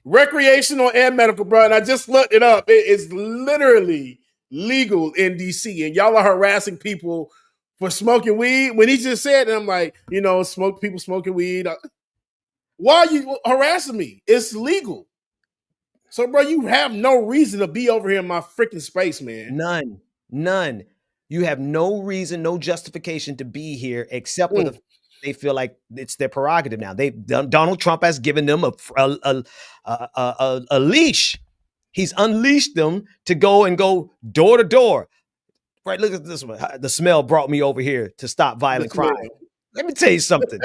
Recreational and medical, bro. And I just looked it up. It is literally legal in DC. And y'all are harassing people for smoking weed. When he just said it, I'm like, people smoking weed. Why are you harassing me? It's legal. So, bro, you have no reason to be over here in my freaking space, man. None. You have no reason, no justification to be here except for they feel like it's their prerogative now. Donald Trump has given them a leash. He's unleashed them to go door to door. Right, look at this one. The smell brought me over here to stop violent crime. Let me tell you something.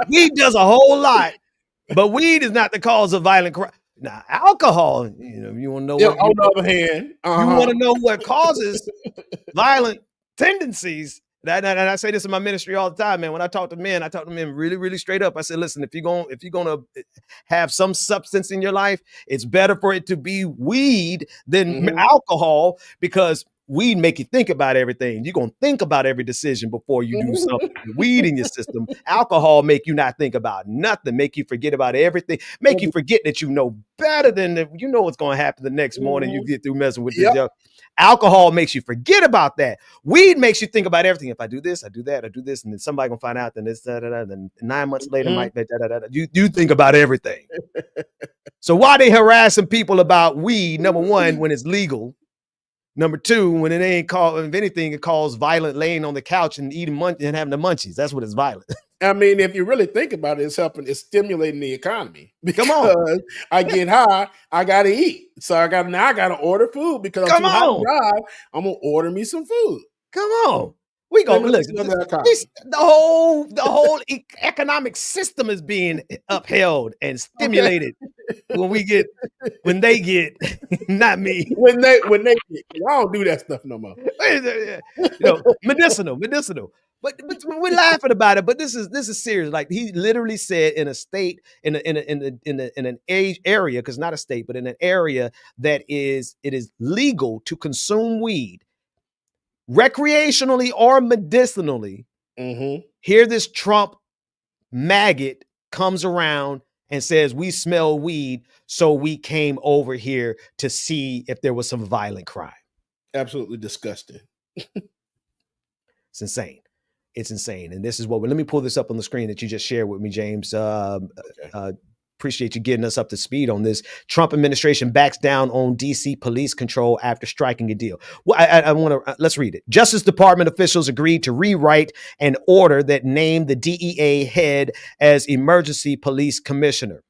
Weed does a whole lot, but weed is not the cause of violent crime. Now, alcohol, you want to know what. On the other hand, you want to know what causes violent tendencies. And I say this in my ministry all the time, man. When I talk to men really, really straight up. I said, listen, if you're gonna have some substance in your life, it's better for it to be weed than alcohol, because weed make you think about everything. You're gonna think about every decision before you do something. Weed in your system. Alcohol make you not think about nothing, make you forget about everything, make you forget that you know better than what's gonna happen the next morning. You get through messing with this. Alcohol makes you forget about that. Weed makes you think about everything. If I do this, I do that, I do this, and then somebody gonna find out. Then this, then 9 months later, might be You think about everything. So why they harassing people about weed? Number one, when it's legal. Number two, when it ain't called, if anything, it calls violent laying on the couch and eating and having the munchies. That's what it's violent. I mean, if you really think about it, it's stimulating the economy. Come on. I get high, I gotta eat. So I gotta order food because I'm too high to drive. I'm gonna order me some food. Come on. We gonna look. The whole economic system is being upheld and stimulated when they get, not me. When they get, I don't do that stuff no more. Medicinal. But we're laughing about it. But this is serious. Like, he literally said in a state, in an area, because not a state, but in an area that it is legal to consume weed, recreationally or medicinally. Here this Trump maggot comes around and says, we smell weed, so we came over here to see if there was some violent crime. Absolutely disgusting. It's insane. It's insane. And this is what, let me pull this up on the screen that you just shared with me, James. Appreciate you getting us up to speed on this. Trump administration backs down on DC police control after striking a deal. Well, I want to, let's read it. Justice Department officials agreed to rewrite an order that named the DEA head as emergency police commissioner.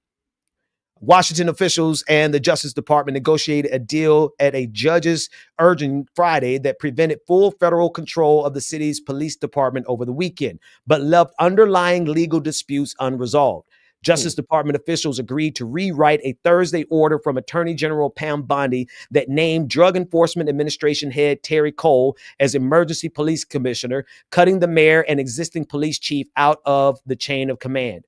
Washington officials and the Justice Department negotiated a deal at a judge's urging Friday that prevented full federal control of the city's police department over the weekend, but left underlying legal disputes unresolved. Justice Department officials agreed to rewrite a Thursday order from Attorney General Pam Bondi that named Drug Enforcement Administration head Terry Cole as emergency police commissioner, cutting the mayor and existing police chief out of the chain of command.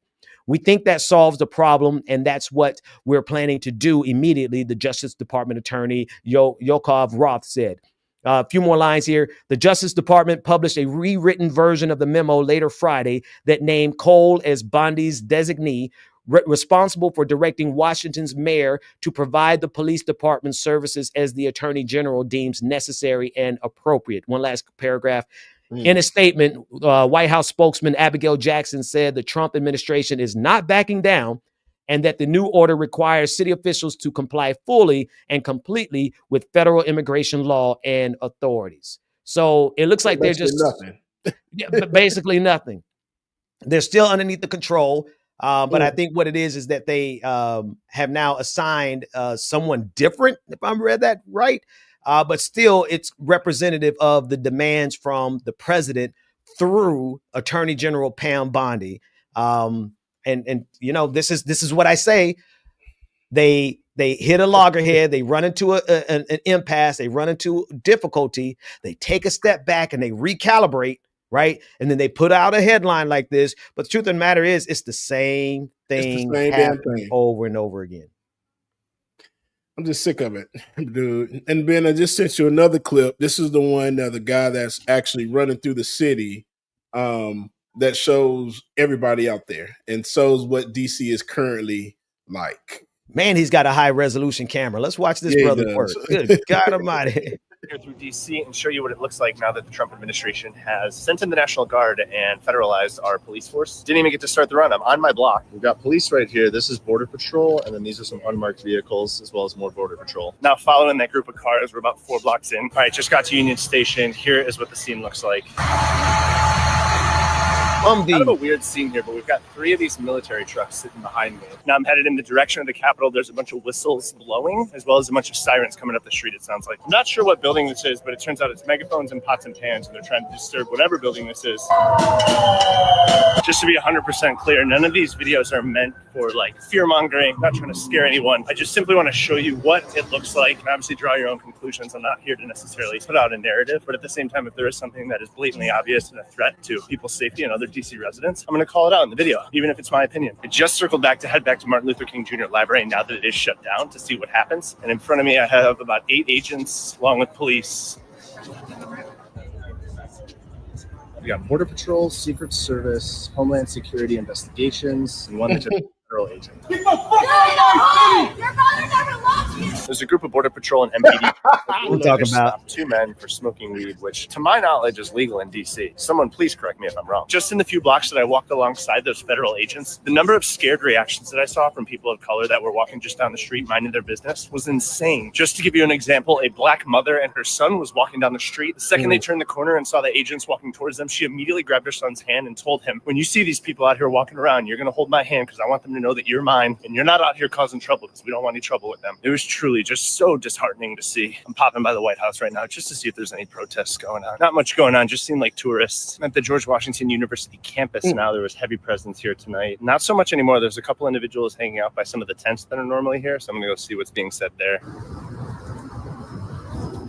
We think that solves the problem, and that's what we're planning to do immediately, the Justice Department attorney Yakov Roth said. A few more lines here. The Justice Department published a rewritten version of the memo later Friday that named Cole as Bondi's designee, responsible for directing Washington's mayor to provide the police department services as the attorney general deems necessary and appropriate. One last paragraph. In a statement, White House spokesman Abigail Jackson said the Trump administration is not backing down and that the new order requires city officials to comply fully and completely with federal immigration law and authorities. So it looks like they're just nothing. Basically nothing. They're still underneath the control. But I think what it is that they have now assigned someone different, if I read that right. But still, it's representative of the demands from the president through Attorney General Pam Bondi. And you know, this is what I say. They hit a loggerhead. They run into an impasse. They run into difficulty. They take a step back and they recalibrate, right? And then they put out a headline like this. But the truth of the matter is, it's the same thing happening over and over again. I'm just sick of it, dude. And Ben, I just sent you another clip. This is the one, the guy that's actually running through the city. That shows everybody out there and shows what DC is currently like. Man, he's got a high resolution camera. Let's watch this brother work. Good God Almighty. Here through DC and show you what it looks like now that the Trump administration has sent in the National Guard and federalized our police force. Didn't even get to start the run. I'm on my block. We've got police right here. This is Border Patrol, and then these are some unmarked vehicles as well as more Border Patrol. Now following that group of cars, we're about 4 blocks in. All right, just got to Union Station. Here is what the scene looks like. Kind of a weird scene here, but we've got 3 of these military trucks sitting behind me. Now I'm headed in the direction of the Capitol. There's a bunch of whistles blowing, as well as a bunch of sirens coming up the street, it sounds like. I'm not sure what building this is, but it turns out it's megaphones and pots and pans, and they're trying to disturb whatever building this is. Just to be 100% clear, none of these videos are meant for like fear-mongering. I'm not trying to scare anyone. I just simply want to show you what it looks like, and obviously draw your own conclusions. I'm not here to necessarily put out a narrative, but at the same time, if there is something that is blatantly obvious and a threat to people's safety and other DC residents, I'm going to call it out in the video, even if it's my opinion. I just circled back to head back to Martin Luther King Jr. Library now that it is shut down to see what happens. And in front of me, I have about 8 agents along with police. We got Border Patrol, Secret Service, Homeland Security investigations, and one that's just a federal agent. There's a group of Border Patrol and MPD. We'll talk about 2 men for smoking weed, which to my knowledge is legal in DC. Someone please correct me if I'm wrong. Just in the few blocks that I walked alongside those federal agents, the number of scared reactions that I saw from people of color that were walking just down the street minding their business was insane. Just to give you an example, a black mother and her son was walking down the street. The second they turned the corner and saw the agents walking towards them, she immediately grabbed her son's hand and told him, when you see these people out here walking around, you're going to hold my hand because I want them to know that you're mine and you're not out here causing trouble because we don't want any trouble with them. It was truly just so disheartening to see. I'm popping by the White House right now just to see if there's any protests going on. Not much going on, just seemed like tourists. At the George Washington University campus now, there was heavy presence here tonight. Not so much anymore. There's a couple individuals hanging out by some of the tents that are normally here, so I'm gonna go see what's being said there.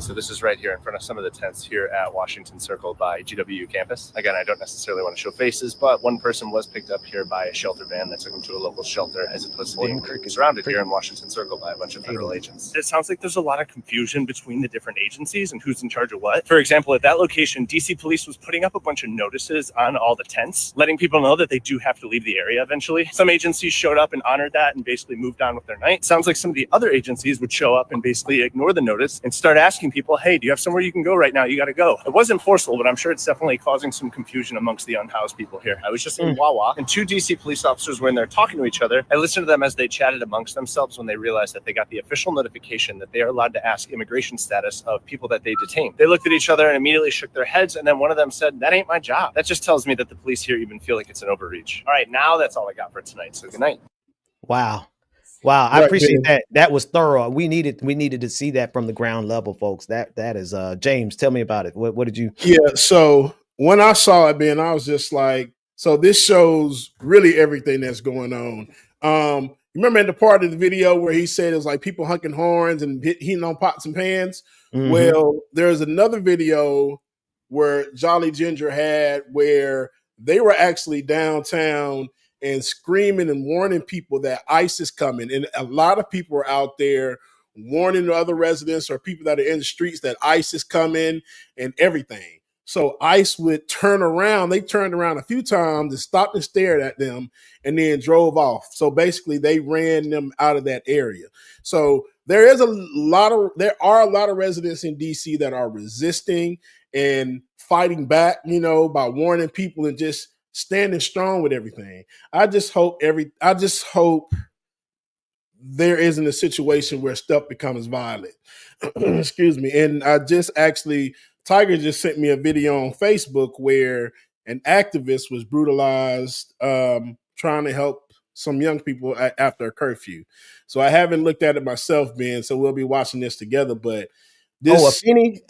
So this is right here in front of some of the tents here at Washington Circle by GWU campus. Again, I don't necessarily want to show faces, but one person was picked up here by a shelter van that took him to a local shelter, as opposed to being surrounded here in Washington Circle by a bunch of federal agents. It sounds like there's a lot of confusion between the different agencies and who's in charge of what. For example, at that location, DC Police was putting up a bunch of notices on all the tents, letting people know that they do have to leave the area eventually. Some agencies showed up and honored that and basically moved on with their night. Sounds like some of the other agencies would show up and basically ignore the notice and start asking people, hey, do you have somewhere you can go right now? You got to go. It wasn't forceful, but I'm sure it's definitely causing some confusion amongst the unhoused people here. I was just in Wawa, and two DC police officers were in there talking to each other. I listened to them as they chatted amongst themselves when they realized that they got the official notification that they are allowed to ask immigration status of people that they detain. They looked at each other and immediately shook their heads, and then one of them said, that ain't my job. That just tells me that the police here even feel like it's an overreach. All right, now that's all I got for tonight, so good night. Wow. Wow, I appreciate that. That was thorough. We needed to see that from the ground level, folks. That is James, tell me about it. What did you? Yeah, so when I saw it, Ben, I was just like, so this shows really everything that's going on. Remember in the part of the video where he said it was like people honking horns and hitting on pots and pans? Mm-hmm. Well, there's another video where Jolly Ginger had where they were actually downtown and screaming and warning people that ICE is coming. And a lot of people are out there warning the other residents or people that are in the streets that ICE is coming and everything. So ICE would turn around. They turned around a few times and stopped and stared at them and then drove off. So basically they ran them out of that area. So there are a lot of residents in DC that are resisting and fighting back, by warning people and just standing strong with everything. I just hope there isn't a situation where stuff becomes violent. Excuse me. And Tiger just sent me a video on Facebook where an activist was brutalized trying to help some young people after a curfew. So I haven't looked at it myself, Ben, so we'll be watching this together. But Afeni?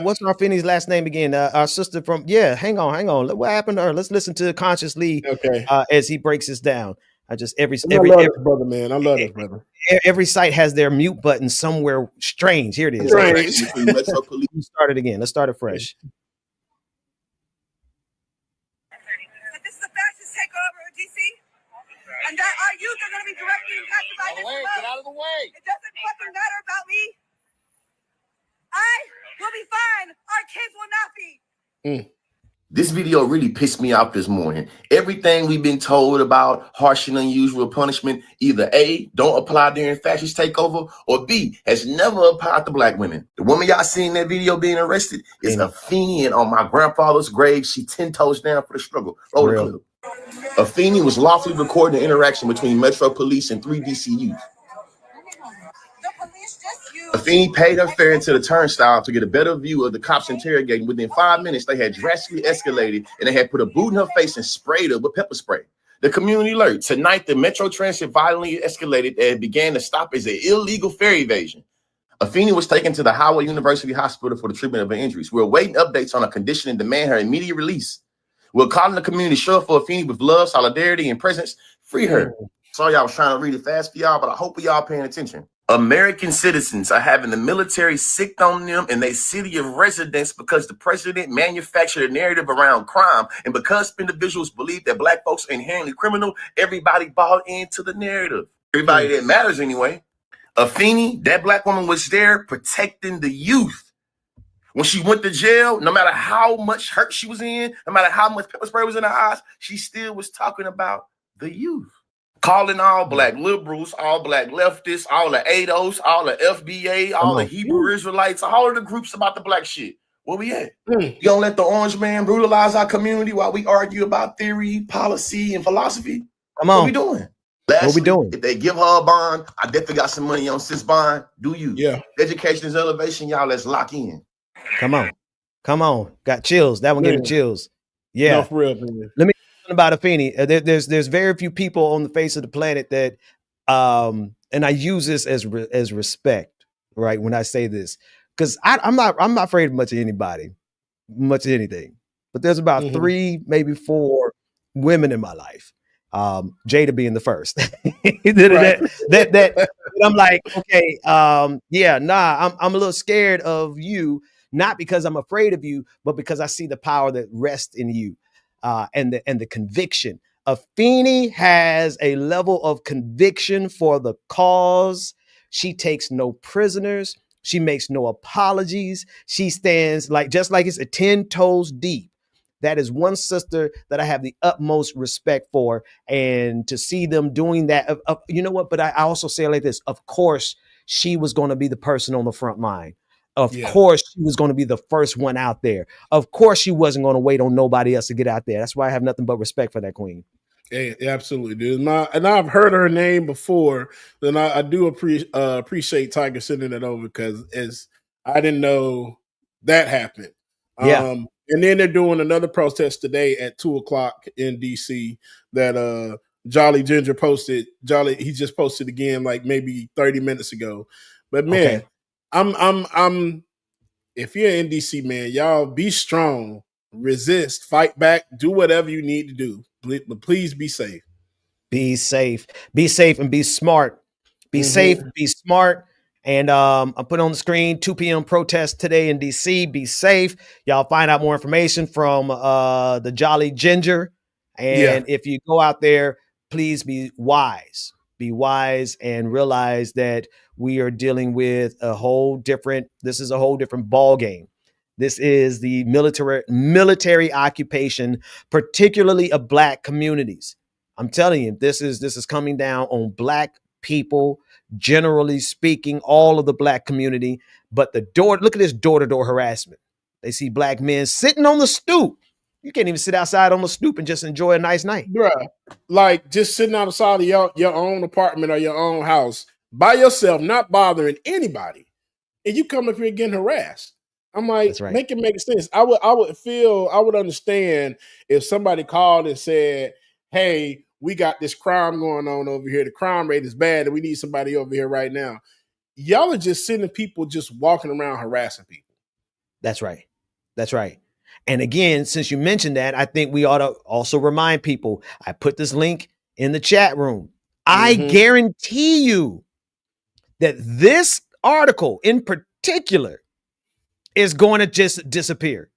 What's Afeni's last name again? Our sister from hang on. What happened to her? Let's listen to Conscious Lee as he breaks this down. I love this brother, man. I love this brother. Every site has their mute button somewhere strange. Here it is. Let's start it again. Let's start it fresh. This is a fascist takeover of DC, and that our youth are going to be directly impacted by this. Get out of the way. It doesn't fucking matter about me. I will be fine. Our kids will not be. This video really pissed me off this morning. Everything we've been told about harsh and unusual punishment, either A, don't apply during fascist takeover, or B, has never applied to black women. The woman y'all seen in that video being arrested is Afeni, and on my grandfather's grave, she 10 toes down for the struggle. Roll the clip. Afeni was lawfully recording the interaction between Metro Police and 3 DC youth. Afeni paid her fare into the turnstile to get a better view of the cops interrogating. Within 5 minutes, they had drastically escalated and they had put a boot in her face and sprayed her with pepper spray. The community alert. Tonight, the Metro Transit violently escalated and began to stop as an illegal fare evasion. Afeni was taken to the Howard University Hospital for the treatment of her injuries. We're awaiting updates on her condition and demand her immediate release. We're calling the community show up for Afeni with love, solidarity, and presence. Free her. Sorry, I was trying to read it fast for y'all, but I hope y'all paying attention. American citizens are having the military sicked on them in their city of residence because the president manufactured a narrative around crime. And because individuals believe that black folks are inherently criminal, everybody bought into the narrative. Everybody that matters anyway. Afeni, that black woman, was there protecting the youth. When she went to jail, no matter how much hurt she was in, no matter how much pepper spray was in her eyes, she still was talking about the youth. Calling all black liberals, all black leftists, all the ADOS, all the FBA, all the Hebrew Israelites, all of the groups about the black shit. Where we at? You don't let the orange man brutalize our community while we argue about theory, policy, and philosophy? Come on. What we doing? Lastly, what we doing? If they give her a bond, I definitely got some money on sis bond. Do you? Yeah. Education is elevation, y'all. Let's lock in. Come on. Got chills. That one gave me chills. Yeah. No, for real, man. Let me about Afeni. There's very few people on the face of the planet that and I use this as respect, right? When I say this, because I'm not afraid of much of anybody, much of anything. But there's about 3, maybe 4 women in my life. Jada being the first. that I'm like, okay, yeah, nah, I'm a little scared of you, not because I'm afraid of you, but because I see the power that rests in you, and the conviction. Afeni has a level of conviction for the cause. She takes no prisoners. She makes no apologies. She stands just like it's a 10 toes deep. That is one sister that I have the utmost respect for. And to see them doing that, you know what? But I also say it like this. Of course, she was going to be the person on the front line. Of course, she was going to be the first one out there. Of course, she wasn't going to wait on nobody else to get out there. That's why I have nothing but respect for that queen. Yeah, absolutely, dude. And I've heard her name before. Then I do appreciate Tiger sending it over because I didn't know that happened. Yeah. And then they're doing another protest today at 2:00 in DC that Jolly Ginger posted. He just posted again like maybe 30 minutes ago. But man, Okay. I'm if you're in DC, man, y'all be strong, resist, fight back, do whatever you need to do. But please be safe. Be safe. Be safe and be smart. Be safe, be smart. And I put on the screen 2 p.m. protest today in DC. Be safe. Y'all find out more information from the Jolly Ginger. And if you go out there, please be wise. Be wise and realize that we are dealing with this is a whole different ball game. This is the military occupation, particularly of Black communities. I'm telling you, this is coming down on Black people, generally speaking, all of the Black community. But look at this door-to-door harassment. They see Black men sitting on the stoop. You can't even sit outside on the stoop and just enjoy a nice night. Bruh, like just sitting outside of your own apartment or your own house by yourself, not bothering anybody. And you come up here getting harassed. I'm like, make it make sense. I would understand if somebody called and said, hey, we got this crime going on over here. The crime rate is bad and we need somebody over here right now. Y'all are just sending people just walking around harassing people. That's right. That's right. And again, since you mentioned that, I think we ought to also remind people, I put this link in the chat room. I guarantee you that this article in particular is going to just disappear.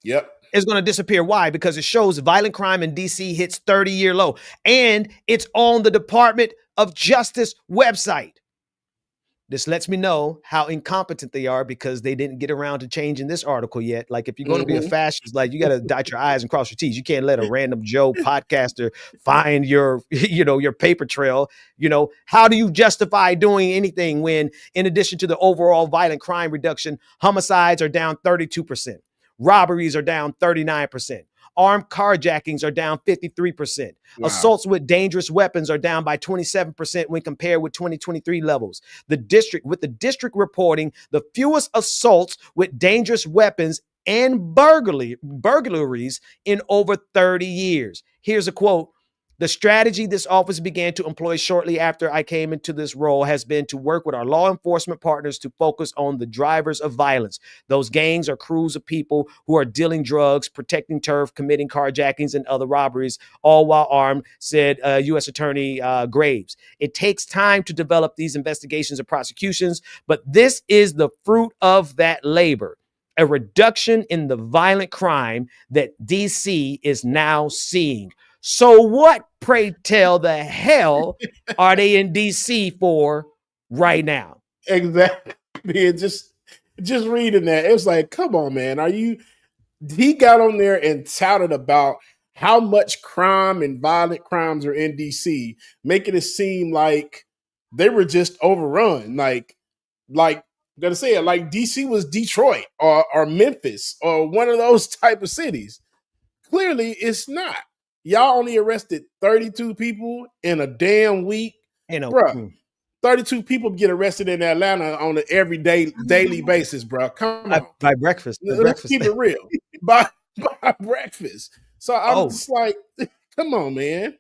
Yep. It's going to disappear. Why? Because it shows violent crime in DC hits 30-year low. And it's on the Department of Justice website. This lets me know how incompetent they are because they didn't get around to changing this article yet. Like if you're going to be a fascist, like you got to dot your I's and cross your T's. You can't let a random Joe podcaster find your paper trail. How do you justify doing anything when, in addition to the overall violent crime reduction, homicides are down 32%, robberies are down 39%. Armed carjackings are down 53%. Wow. Assaults with dangerous weapons are down by 27% when compared with 2023 levels. The district reporting the fewest assaults with dangerous weapons and burglaries in over 30 years. Here's a quote. The strategy this office began to employ shortly after I came into this role has been to work with our law enforcement partners to focus on the drivers of violence. Those gangs are crews of people who are dealing drugs, protecting turf, committing carjackings and other robberies, all while armed, said U.S. Attorney Graves. It takes time to develop these investigations and prosecutions, but this is the fruit of that labor. A reduction in the violent crime that D.C. is now seeing. So what, pray tell the hell, are they in DC for right now? Exactly. Man, just reading that, it was like, come on, man. He got on there and touted about how much crime and violent crimes are in DC, making it seem like they were just overrun. Like gotta say it, like DC was Detroit or Memphis or one of those type of cities. Clearly, it's not. Y'all only arrested 32 people in a damn week. Bro, 32 people get arrested in Atlanta on an daily basis, bro. Come on. By breakfast. Let's keep it real. by breakfast. So I'm just like, come on, man.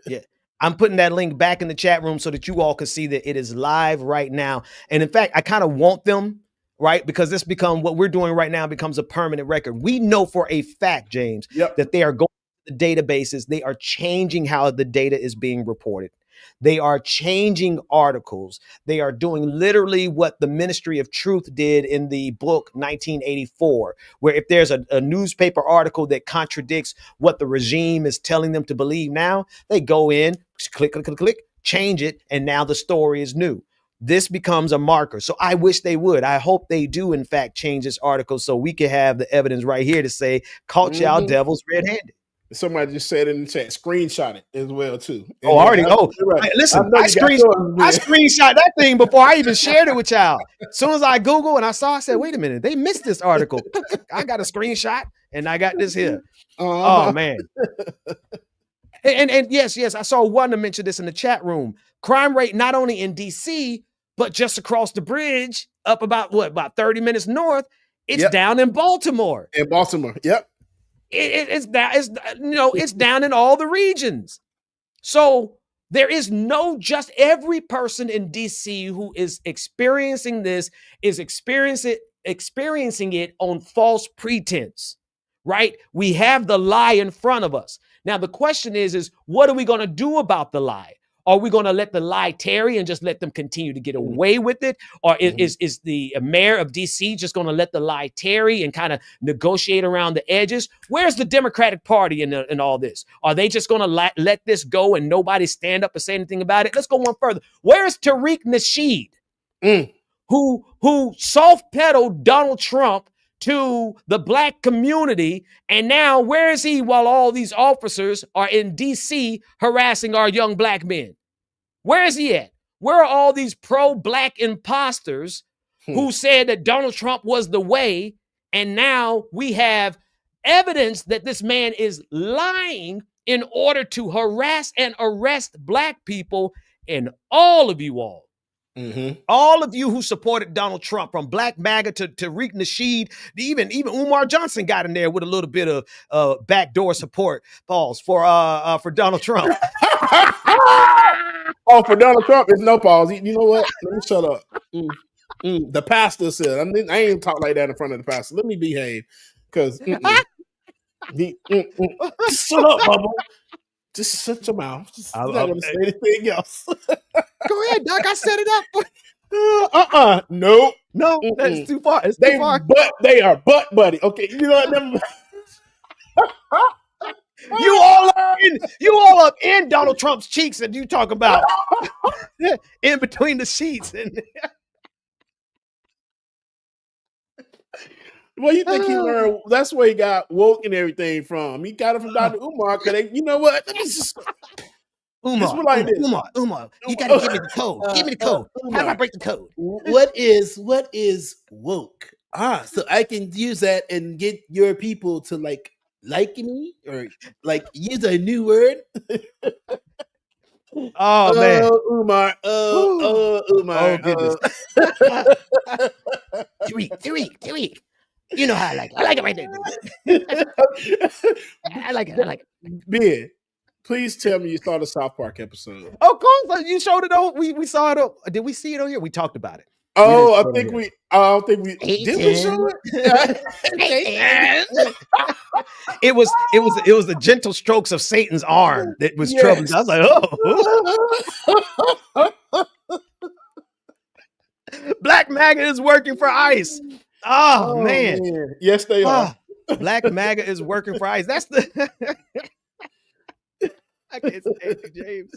Yeah. I'm putting that link back in the chat room so that you all can see that it is live right now. And in fact, I kind of want them, right? Because what we're doing right now becomes a permanent record. We know for a fact, James, that they are going to the databases. They are changing how the data is being reported. They are changing articles. They are doing literally what the Ministry of Truth did in the book 1984, where if there's a newspaper article that contradicts what the regime is telling them to believe now, they go in, click, click, click, click, change it, and now the story is new. This becomes a marker. So I wish they would. I hope they do, in fact, change this article so we can have the evidence right here to say, caught y'all devils red-handed. Somebody just said in the chat, screenshot it as well, too. And Oh, already. right. Listen, I I screenshot that thing before I even shared it with y'all. As soon as I Google and I said, wait a minute, they missed this article. I got a screenshot and I got this here. Oh, man. And yes, I saw one to mention this in the chat room. Crime rate not only in DC, but just across the bridge, up about 30 minutes north, it's down in Baltimore. In Baltimore, yep. It's down in all the regions. So there is every person in DC who is experiencing this is experiencing it on false pretense, right? We have the lie in front of us. Now, the question is what are we going to do about the lie? Are we going to let the lie tarry and just let them continue to get away with it? Or is the mayor of DC just going to let the lie tarry and kind of negotiate around the edges? Where's the Democratic Party in all this? Are they just going to let this go and nobody stand up and say anything about it? Let's go one further. Where's Tariq Nasheed, who soft pedaled Donald Trump to the black community, and now where is he while all these officers are in DC harassing our young black men? Where is he at? Where are all these pro-black imposters who said that Donald Trump was the way, and now we have evidence that this man is lying in order to harass and arrest black people? And all of you all of you who supported Donald Trump, from Black MAGA to Tariq Nasheed, even Umar Johnson got in there with a little bit of backdoor support, pause, for Donald Trump. Oh, for Donald Trump, it's no pause. You know what? Let me shut up. The pastor said, I ain't talk like that in front of the pastor. Let me behave, because shut up, Bubba. Just shut your mouth. I'm not going to say anything else. Go ahead, Doc. I set it up. Nope. No, that's too far. It's they too far. They are butt buddy. Okay, you know what? You all up in Donald Trump's cheeks, and you talk about in between the sheets. And well, you think he learned? That's where he got woke and everything from. He got it from Dr. Umar. You know what? Let me just Umar, you gotta give me the code. Give me the code. How do I break the code? What is woke? So I can use that and get your people to like me or like use a new word. Oh man, Umar. Umar. Oh goodness. Tariq. You know how I like it. I like it right there. I like it. Ben, please tell me you saw the South Park episode. Of course, you showed it on. We saw it. Did we see it on here? We talked about it. Oh, I don't think we did. We show it. It was the gentle strokes of Satan's arm that was troubling. I was like, oh. Black MAGA is working for ICE. Oh man. Yes, they are. Black MAGA is working for ICE. That's the. I can't stand you, James.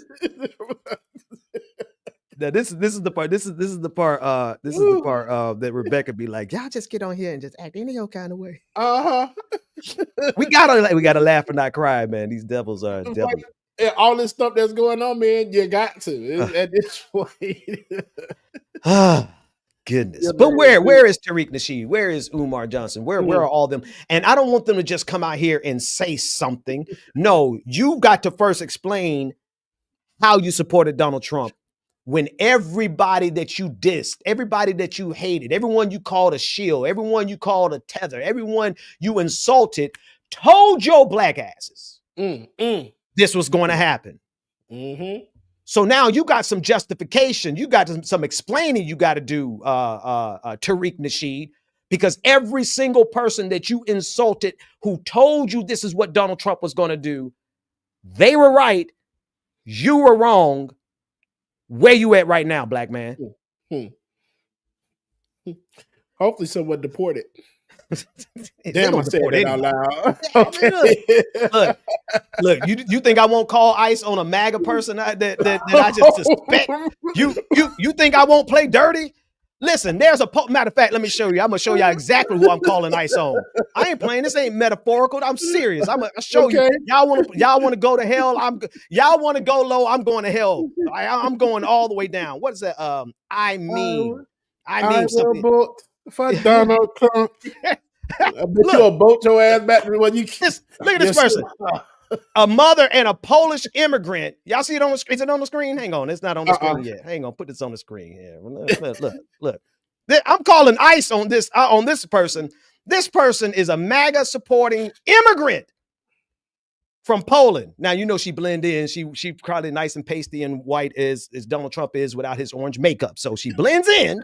Now this is the part. This is the part that Rebecca be like, y'all just get on here and just act any old kind of way. We gotta laugh and not cry, man. These devils are devils. Like, all this stuff that's going on, man, you got to at this point. Goodness. Yeah, but where is Tariq Nasheed? Where is Umar Johnson? Where are all them? And I don't want them to just come out here and say something. No, you got to first explain how you supported Donald Trump when everybody that you dissed, everybody that you hated, everyone you called a shield, everyone you called a tether, everyone you insulted, told your black asses this was going to happen. So now you got some justification. You got some explaining you got to do, Tariq Nasheed, because every single person that you insulted who told you this is what Donald Trump was going to do, they were right. You were wrong. Where you at right now, black man? Hopefully someone deported. They Damn, I gonna said deport that out anybody. loud. Okay. Look, you think I won't call ICE on a MAGA person that I just suspect? You think I won't play dirty? Listen, there's a matter of fact. Let me show you. I'm gonna show y'all exactly who I'm calling ICE on. I ain't playing. This ain't metaphorical. I'm serious. I'm gonna show you. Y'all want to go to hell. Y'all want to go low. I'm going to hell. I'm going all the way down. What is that? I mean something. will vote for Donald Trump. I bet you'll boat your ass back when you look at this person. A mother and a Polish immigrant. Y'all see it on the screen? Is it on the screen? Hang on, it's not on the screen yet. Hang on, put this on the screen here. Look. I'm calling ICE on this person. This person is a MAGA supporting immigrant from Poland. Now you know she blend in. She probably nice and pasty and white as Donald Trump is without his orange makeup. So she blends in,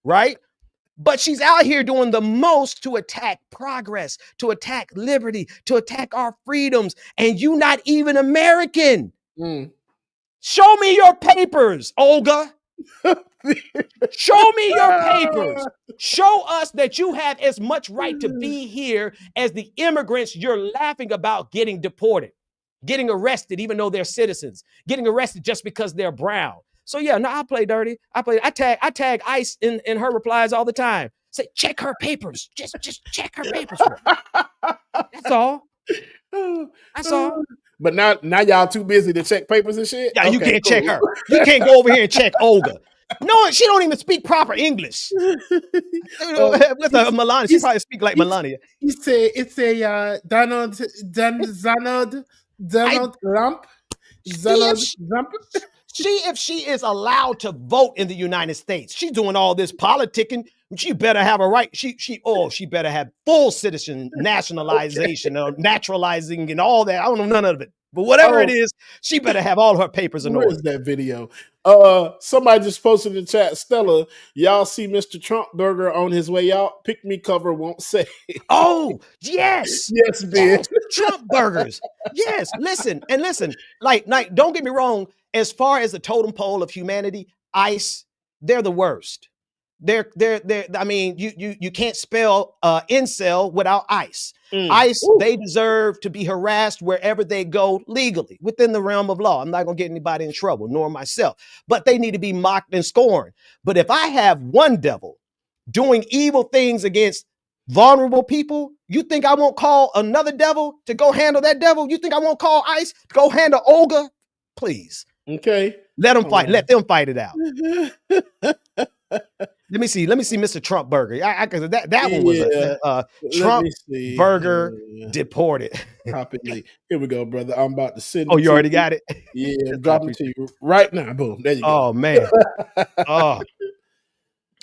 right? But she's out here doing the most to attack progress, to attack liberty, to attack our freedoms. And you not even American. Show me your papers, Olga. Show me your papers. Show us that you have as much right to be here as the immigrants you're laughing about getting deported, getting arrested, even though they're citizens, getting arrested just because they're brown. So yeah, no, I play dirty. I tag ICE in her replies all the time. Say, check her papers. Just check her papers. That's all. That's all. But now y'all too busy to check papers and shit. Yeah, you can't check her. You can't go over here and check Olga. No, she don't even speak proper English. With Melania, she probably speak like Melania. It's a Donald Trump. If she is allowed to vote in the United States, she's doing all this politicking. She better have a right. She better have full citizen nationalization or naturalizing and all that. I don't know none of it. But whatever it is, she better have all her papers in order. Where's that video? Somebody just posted in the chat, Stella, y'all see Mr. Trump Burger on his way out? Pick me cover won't say. Oh, yes. Yes, bitch. Trump burgers. Yes. Listen. Like, don't get me wrong. As far as the totem pole of humanity, ICE, they're the worst. They're I mean, you can't spell incel without ICE. ICE, they deserve to be harassed wherever they go legally within the realm of law. I'm not going to get anybody in trouble, nor myself, but they need to be mocked and scorned. But if I have one devil doing evil things against vulnerable people, you think I won't call another devil to go handle that devil? You think I won't call ICE to go handle Olga? Please. Okay. Let them fight. Let them fight it out. Let me see Mr. Trump Burger. That one was a Trump Burger deported. Here we go, brother. I'm about to send. Oh, you already got it? Yeah, drop it to you right now. Boom. There you go. Oh man. Oh.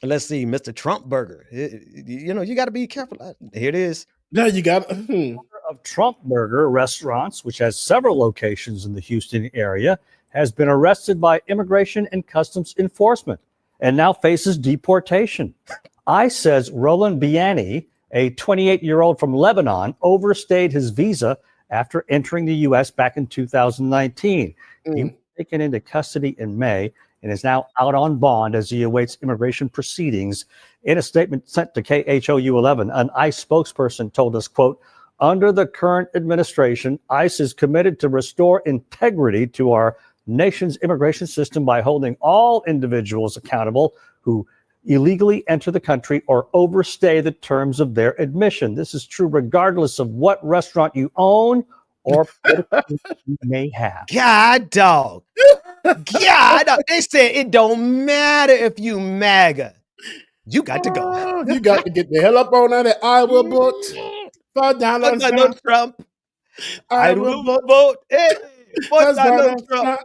Let's see, Mr. Trump Burger. You got to be careful. Here it is. No, you got of Trump Burger Restaurants, which has several locations in the Houston area, has been arrested by Immigration and Customs Enforcement and now faces deportation. ICE says Roland Biani, a 28-year-old from Lebanon, overstayed his visa after entering the U.S. back in 2019. He was taken into custody in May and is now out on bond as he awaits immigration proceedings. In a statement sent to KHOU 11, an ICE spokesperson told us, quote, under the current administration, ICE is committed to restore integrity to our nation's immigration system by holding all individuals accountable who illegally enter the country or overstay the terms of their admission. This is true regardless of what restaurant you own or you may have. God, dog. God, dog. They said it don't matter if you MAGA. You got to go. You got to get the hell up on that at Iowa vote. For Donald Trump. I will vote. Hey. Donald Trump.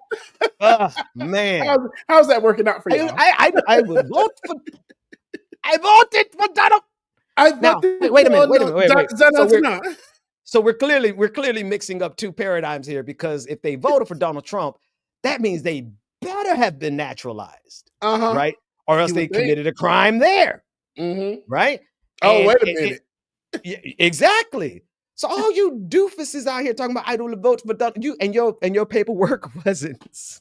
Man, how's that working out for you? I would vote for. I voted for Donald. Wait a minute. So we're clearly mixing up two paradigms here, because if they voted for Donald Trump, that means they better have been naturalized, right? Or else they committed a crime there, right? Oh, wait a minute. Exactly. So all you doofuses out here talking about I don't vote for Donald, you and your paperwork wasn't.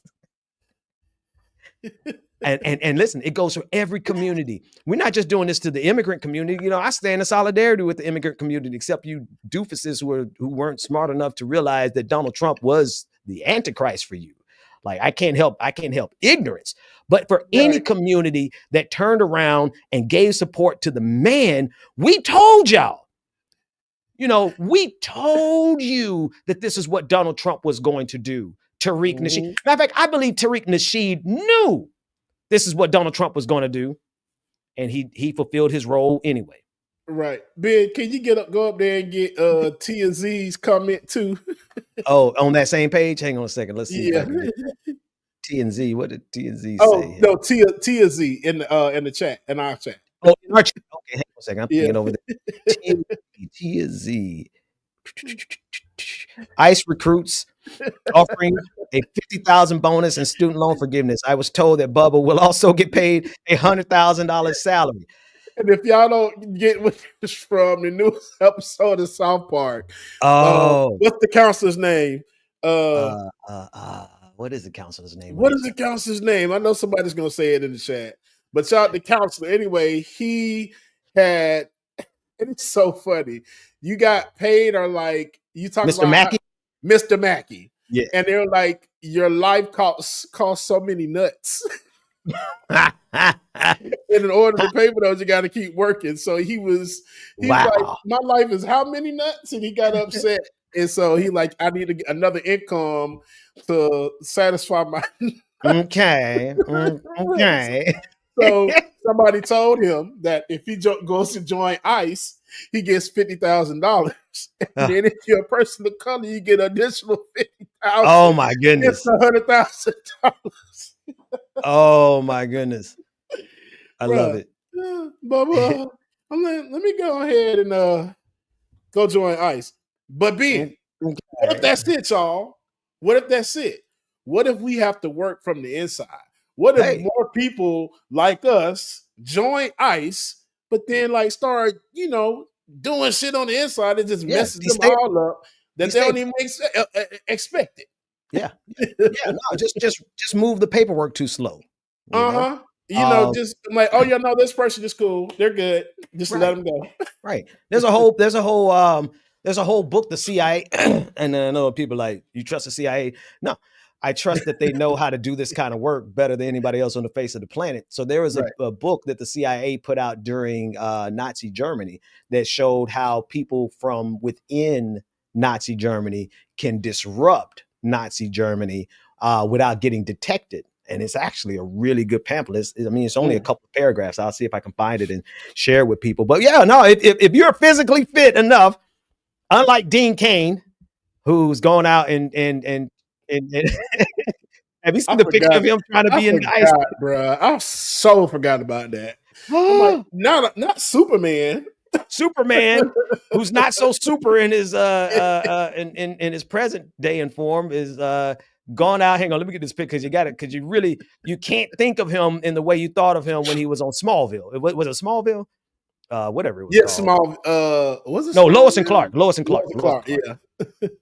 And listen, it goes for every community. We're not just doing this to the immigrant community. You know, I stand in solidarity with the immigrant community, except you doofuses who weren't smart enough to realize that Donald Trump was the Antichrist for you. Like, I can't help ignorance. But for any community that turned around and gave support to the man, we told y'all. You know, we told you that this is what Donald Trump was going to do. Tariq Nasheed. Matter of fact, I believe Tariq Nasheed knew this is what Donald Trump was going to do, and he fulfilled his role anyway. Right. Ben, can you go up there and get T and Z's comment too? Oh, on that same page? Hang on a second. Let's see. Yeah. T and Z. What did T and Z say? Oh, no, T and Z in the chat, in our chat. Oh, in our chat. Okay, hang on a second. I'm thinking over there. T and Z. ICE recruits offering a $50,000 bonus and student loan forgiveness. I was told that Bubba will also get paid a $100,000 salary. And if y'all don't get what this from the newest episode of South Park, what's the counselor's name? What is the counselor's name? What is the counselor's name? I know somebody's gonna say it in the chat, but shout out the counselor. Anyway, he had, and it's so funny. You got paid, or like you talking Mr. about Mackey? Mr. Mackey. Yeah. And they're like, your life cost so many nuts. And in order to pay for those, you got to keep working. So he's like, my life is how many nuts? And he got upset. And so he like, I need to get another income to satisfy my. Okay. So somebody told him that if he goes to join ICE, he gets $50,000. And then if you're a person of color, you get additional $50,000. Oh my goodness. It's $100,000. Oh my goodness. I love it. But I'm like, let me go ahead and go join ICE. But Ben, what if that's it, y'all? What if that's it? What if we have to work from the inside? What if more people like us join ICE, but then like start, doing shit on the inside that just messes them all up that they don't even expect it? Yeah. No, just move the paperwork too slow. Just like, oh yeah, no, this person is cool. They're good. Just let them go. Right. There's a whole book, the CIA, and then I know people like, you trust the CIA? No. I trust that they know how to do this kind of work better than anybody else on the face of the planet. So there was a book that the CIA put out during Nazi Germany that showed how people from within Nazi Germany can disrupt Nazi Germany without getting detected. And it's actually a really good pamphlet. It's only a couple of paragraphs. I'll see if I can find it and share it with people. But yeah, no, if you're physically fit enough, unlike Dean Cain, who's going out and have you seen the picture of him trying to be in ICE? Bro, I so forgot about that. I'm like, not Superman. Superman, who's not so super in his in his present day and form, is gone out. Hang on, let me get this pic because you can't think of him in the way you thought of him when he was on Smallville. Was it Smallville? Whatever it was. Yeah, called. Was it? No, Lois and Clark. Lois and Clark. Yeah.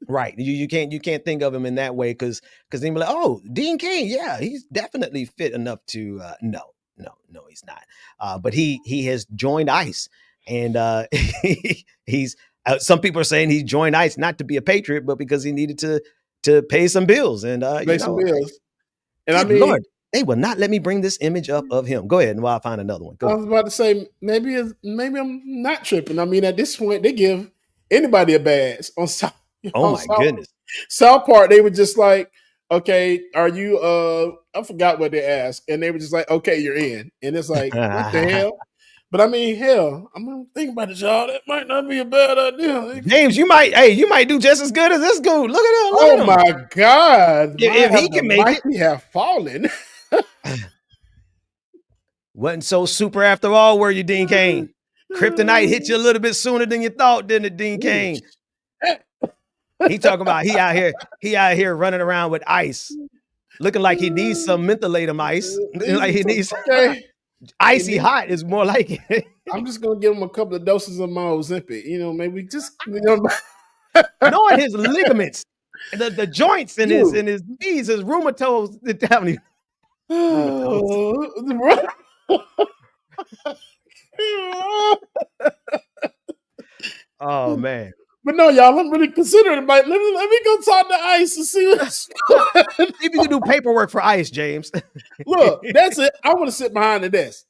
Right. You can't think of him in that way because then you're like, oh, Dean Cain, yeah, he's definitely fit enough to no, he's not. But he has joined ICE, and he's some people are saying he joined ICE not to be a patriot, but because he needed to pay some bills and pay some bills. And I mean, Lord, they will not let me bring this image up of him. Go ahead, and while I find another one. I was about to say maybe I'm not tripping. I mean, at this point, they give anybody a badge on South. Goodness. South Park, they were just like, okay, are you I forgot what they asked, and they were just like, okay, you're in. And it's like, what the hell? But I mean, hell, I'm gonna think about it, y'all. That might not be a bad idea. James, you might do just as good as this dude. Look at him. Oh my God. If he can make it, we have fallen. Wasn't so super after all, were you, Dean Cain? Kryptonite hit you a little bit sooner than you thought, didn't it, Dean Cain? He talking about he out here running around with ice, looking like he needs some mentholatum ice. Like he needs icy hot is more like it. I'm just gonna give him a couple of doses of my Ozempic. Maybe just knowing his ligaments, the joints in his knees, his rheumatoid. Oh man. But no, y'all, I'm really considering it. Let me go talk to ICE and see what's See if you can do paperwork for ICE, James. Look, that's it. I want to sit behind the desk.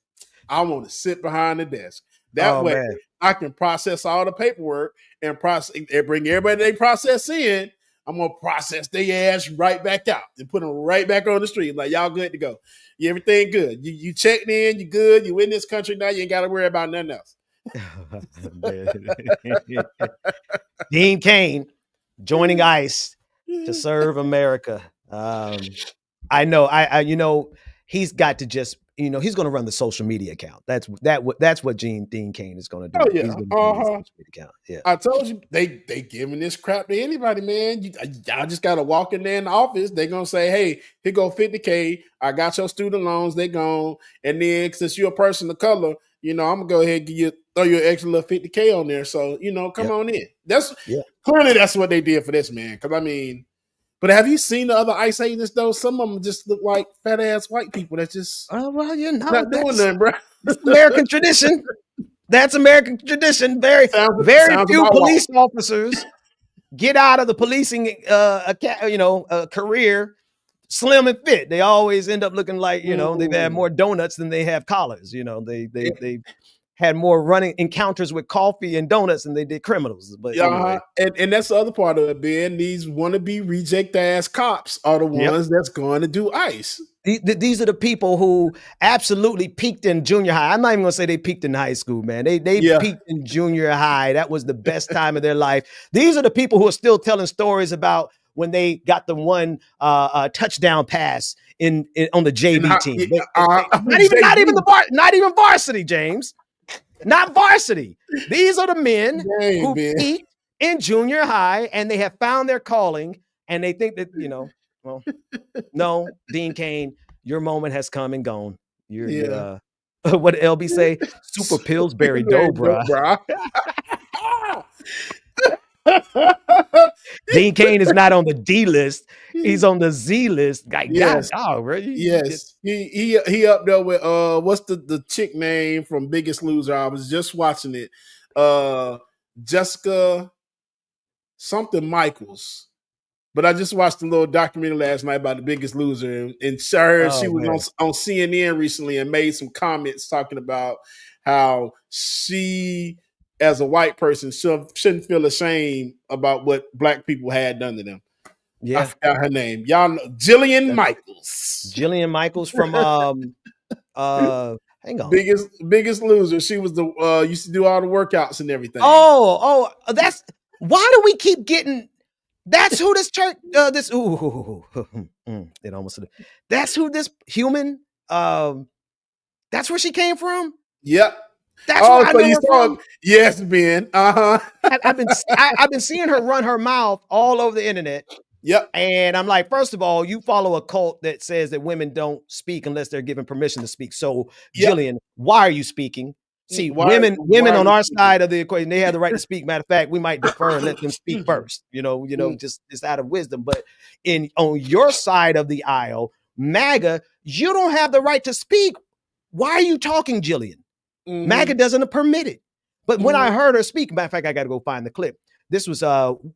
I want to sit behind the desk. That way, man. I can process all the paperwork and process and bring everybody they process in. I'm gonna process their ass right back out and put them right back on the street. Like, y'all good to go. Everything good. You checked in. You good. You in this country now. You ain't got to worry about nothing else. Dean Cain joining ICE to serve America. I know. I you know, he's got to just, you know, he's going to run the social media account. That's what Dean Cain is going to do. Oh, yeah. He's gonna run the social media account. Yeah. I told you they giving this crap to anybody, man. Y'all just gotta walk in there in the office. They gonna say, "Hey, here go $50K. I got your student loans. They gone." And then since you're a person of color, you know, I'm gonna go ahead and throw you an extra little $50K on there. So you know, come on in. That's clearly that's what they did for this man. Because I mean, but have you seen the other ICE agents though? Some of them just look like fat ass white people that just well, you know, not doing nothing, bro. It's American tradition. That's American tradition. Very sounds few about police officers get out of the policing, career slim and fit. They always end up looking like, you know, they've had more donuts than they have collars. You know, they had more running encounters with coffee and donuts than they did criminals. But anyway. And that's the other part of it, Ben. These wannabe reject ass cops are the ones that's going to do ICE. These are the people who absolutely peaked in junior high. I'm not even gonna say they peaked in high school, man. They peaked in junior high. That was the best time of their life. These are the people who are still telling stories about when they got the one touchdown pass in on the JV team. Not even varsity, James. Not varsity. These are the men who peaked in junior high, and they have found their calling, and they think that, you know. Well, no, Dean Cain, your moment has come and gone. You're what did LB say? Super Pillsbury Dobra. Dean Cain is not on the D list. He's on the Z list. Yes. Really? Yes. He up there with what's the chick name from Biggest Loser? I was just watching it. Jessica something Michaels. But I just watched a little documentary last night about The Biggest Loser, and she was on CNN recently and made some comments talking about how she, as a white person, shouldn't feel ashamed about what black people had done to them. Yeah, I forgot her name. Y'all know Jillian Michaels. Jillian Michaels from hang on. Biggest Loser. She was the used to do all the workouts and everything. That's why do we keep getting. That's who this church, it almost, that's who this human, that's where she came from? Yep. That's where I know her from. Yes, Ben. I've been seeing her run her mouth all over the internet. Yep. And I'm like, first of all, you follow a cult that says that women don't speak unless they're given permission to speak. So, Jillian, why are you speaking? See, women on our side of the equation, they have the right to speak. Matter of fact, we might defer and let them speak first, just out of wisdom. But on your side of the aisle, MAGA, you don't have the right to speak. Why are you talking, Jillian? Mm-hmm. MAGA doesn't permit it. But when I heard her speak, matter of fact, I got to go find the clip. This was,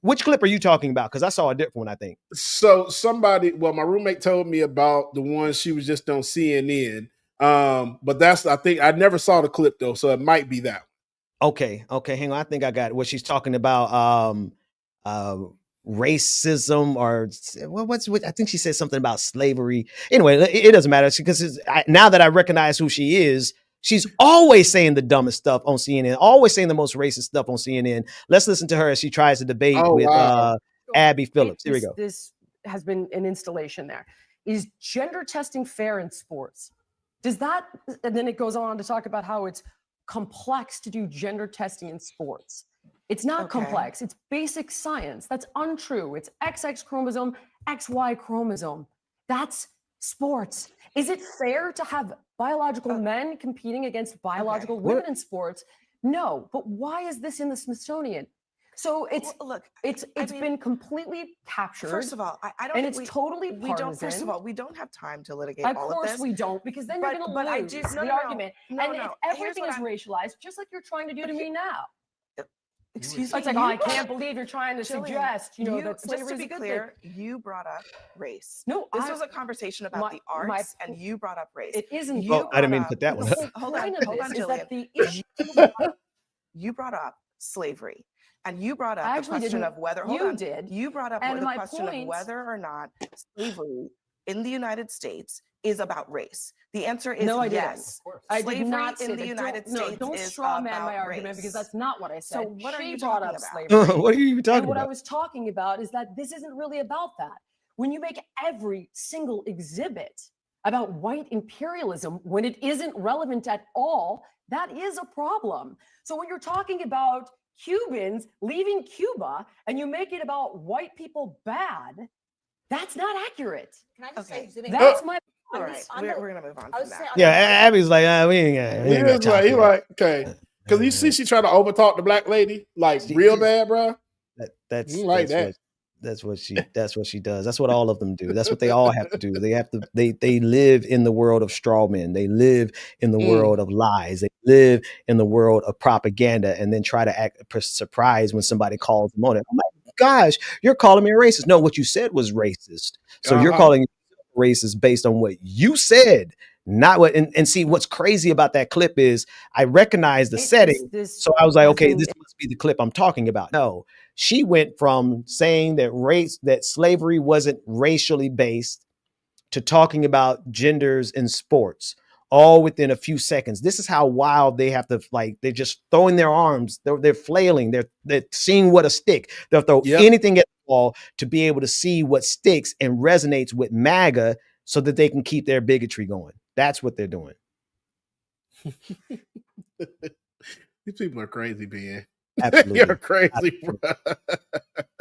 which clip are you talking about? Because I saw a different one, I think. So my roommate told me about the one she was just on CNN. But I think I never saw the clip though, so it might be that. Okay, hang on. I think I got what she's talking about. Racism or what? I think she said something about slavery. Anyway, it doesn't matter because now that I recognize who she is, she's always saying the dumbest stuff on CNN, always saying the most racist stuff on CNN. Let's listen to her as she tries to debate with Abby Phillips. Here we go. This has been an installation there. Is gender testing fair in sports? Does that, and then it goes on to talk about how it's complex to do gender testing in sports. It's not complex. It's basic science. That's untrue. It's XX chromosome, XY chromosome. That's sports. Is it fair to have biological men competing against biological women in sports? No, but why is this in the Smithsonian? So it's look. It's been completely captured. First of all, I don't. And think it's totally we don't. First of partisan. all, we don't have time to litigate Of all of course this. we don't, because then you're going to But I lose do. the argument. No, and no. if Here's everything what is racialized, just like you're trying to do to me now. Excuse me. It's like, you oh, I brought- can't believe you're trying to Jillian, suggest, that just slavery to is be a good clear, thing. you brought up race. No, this was a conversation about the arts, and you brought up race. It isn't. Oh, I didn't mean to put that one up. Hold on, is that the Jillian. You brought up slavery, and you brought up the actually question didn't. of whether. You Hold on. did. You brought up And the my question of point- whether or not slavery in the United States is about race. The answer is No, I didn't. yes. I Slavery did not say in that. the United States don't is straw man about my argument race. because that's not what I said. So what are She you brought talking up about? slavery. What are you even talking And what I about? was talking about is that this isn't really about that. When you make every single exhibit about white imperialism when it isn't relevant at all, that is a problem. So when you're talking about Cubans leaving Cuba and you make it about white people bad, that's not accurate. Can I just say, That's my All right, we're gonna move on from that. Yeah, Abby's like, we ain't got. He was like, okay, because you see, she trying to overtalk the black lady like real bad, bro. That's You like that. That's what she does. That's what all of them do. That's what they all have to do. They live in the world of straw men. They live in the world of lies. They live in the world of propaganda, and then try to act surprised when somebody calls them on it. Oh my gosh, you're calling me a racist. No, what you said was racist. So you're calling racist based on what you said, not what. And see, what's crazy about that clip is I recognize the setting. So I was like, okay, this must be the clip I'm talking about. No, she went from saying that slavery wasn't racially based to talking about genders in sports, all within a few seconds. This is how wild they have to, they're just throwing their arms, they're flailing, they're seeing what a stick. They'll throw anything at the wall to be able to see what sticks and resonates with MAGA so that they can keep their bigotry going. That's what they're doing. These people are crazy, Ben. Absolutely. You're crazy, bro.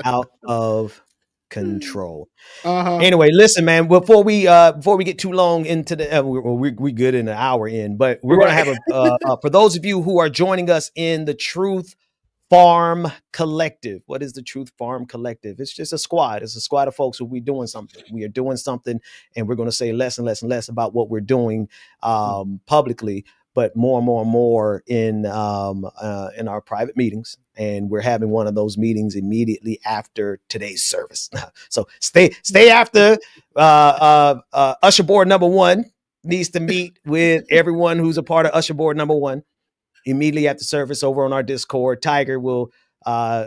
Out of control. Anyway, listen, man. Before we get too long into the, we good in an hour in, but we're gonna have for those of you who are joining us in the Truth Farm Collective. What is the Truth Farm Collective? It's just a squad. It's a squad of folks who we doing something. We are doing something, and we're going to say less and less and less about what we're doing publicly, but more and more and more in our private meetings. And we're having one of those meetings immediately after today's service. So stay after. Usher Board number 1 needs to meet with everyone who's a part of Usher Board number 1. Immediately after service over on our Discord. Tiger will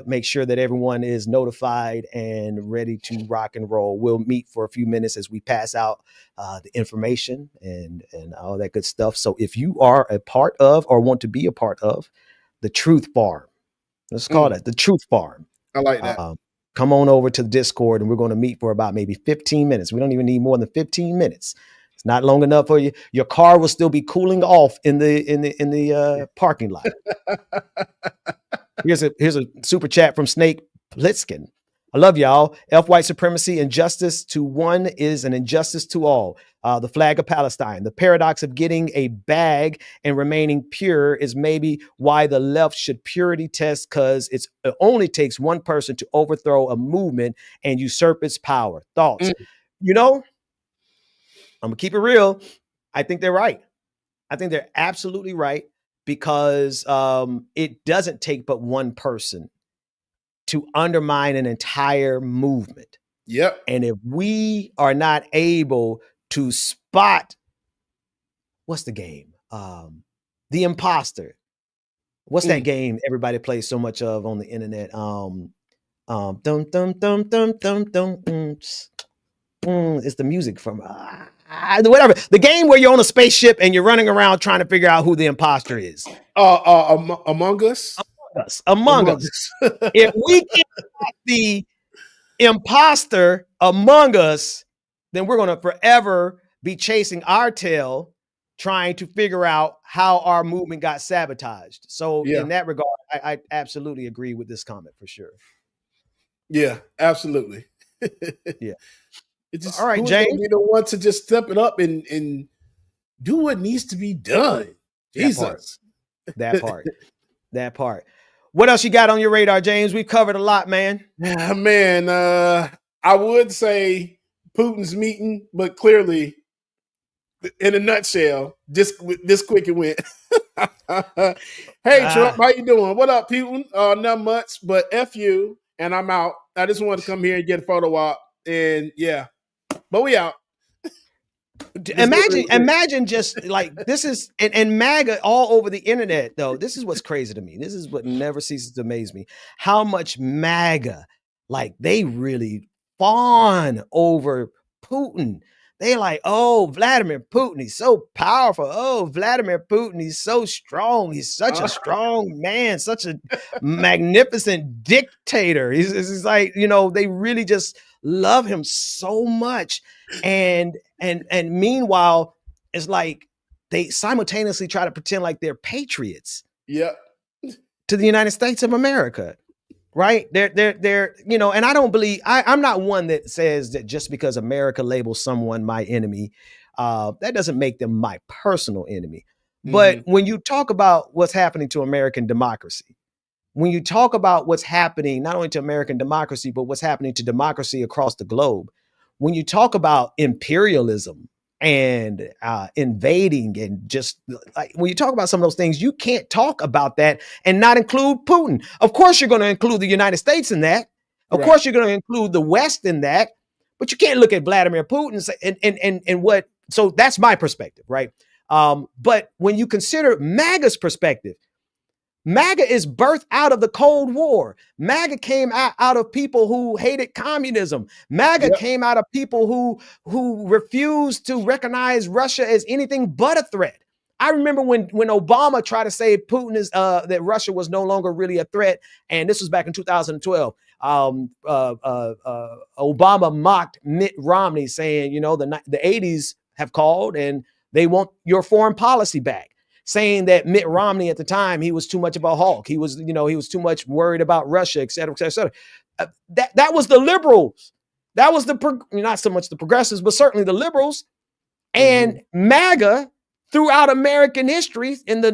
make sure that everyone is notified and ready to rock and roll. We'll meet for a few minutes as we pass out the information and all that good stuff. So if you are a part of or want to be a part of the Truth Farm, let's call it the Truth Farm. I like that. Come on over to the Discord and we're going to meet for about maybe 15 minutes. We don't even need more than 15 minutes. It's not long enough for you. Your car will still be cooling off in the parking lot. Here's a super chat from Snake Plitskin. I love y'all. White supremacy, injustice to one is an injustice to all. The flag of Palestine. The paradox of getting a bag and remaining pure is maybe why the left should purity test, because it only takes one person to overthrow a movement and usurp its power. Thoughts? I'm gonna keep it real. I think they're right. I think they're absolutely right, because it doesn't take but one person to undermine an entire movement. Yep. And if we are not able to spot, what's the game? The Imposter. What's that game everybody plays so much of on the internet? It's the music from whatever. The game where you're on a spaceship and you're running around trying to figure out who the imposter is. Among Us? Among Us. If we get the imposter Among Us, then we're going to forever be chasing our tail, trying to figure out how our movement got sabotaged. So in that regard, I absolutely agree with this comment for sure. Yeah, absolutely. Yeah. It's just, all right, who's James. gonna be the one to just step it up and do what needs to be done. Jesus. That part. What else you got on your radar, James? We've covered a lot, man. Man, I would say Putin's meeting, but clearly, in a nutshell, just this quick it went. Hey, Trump, how you doing? What up, Putin? Not much, but F you, and I'm out. I just wanted to come here and get a photo op, and yeah, but we out. Imagine just like this is and MAGA all over the internet though. This is what's crazy to me. This is what never ceases to amaze me. How much MAGA, like they really fawn over Putin. They like, oh, Vladimir Putin, he's so powerful. Oh, Vladimir Putin, he's so strong. He's such a strong man, such a magnificent dictator. He's like, you know, they really just love him so much. And meanwhile, it's like they simultaneously try to pretend like they're patriots. Yeah. To the United States of America. Right? They're, you know, and I don't believe I'm not one that says that just because America labels someone my enemy, that doesn't make them my personal enemy. But when you talk about what's happening to American democracy, when you talk about what's happening not only to American democracy, but what's happening to democracy across the globe, when you talk about imperialism and invading and just like when you talk about some of those things, you can't talk about that and not include Putin. Of course, you're going to include the United States in that. Of course, you're going to include the West in that. But you can't look at Vladimir Putin and say, and what. So that's my perspective, right? But when you consider MAGA's perspective, MAGA is birthed out of the Cold War. MAGA came out of people who hated communism. MAGA came out of people who refused to recognize Russia as anything but a threat. I remember when Obama tried to say Putin is that Russia was no longer really a threat, and this was back in 2012. Obama mocked Mitt Romney, saying, you know, the 80s have called and they want your foreign policy back. Saying that Mitt Romney at the time, he was too much of a hawk. He was, you know, he was too much worried about Russia, et cetera, et cetera, et cetera. That was the liberals. That was not so much the progressives, but certainly the liberals. And MAGA throughout American history in the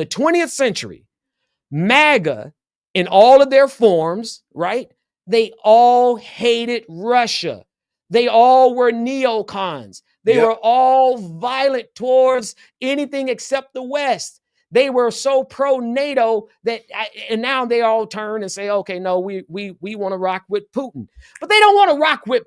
20th century, MAGA in all of their forms, right? They all hated Russia. They all were neocons. They were all violent towards anything except the West. They were so pro-NATO that, and now they all turn and say, okay, no, we want to rock with Putin. But they don't want to rock with,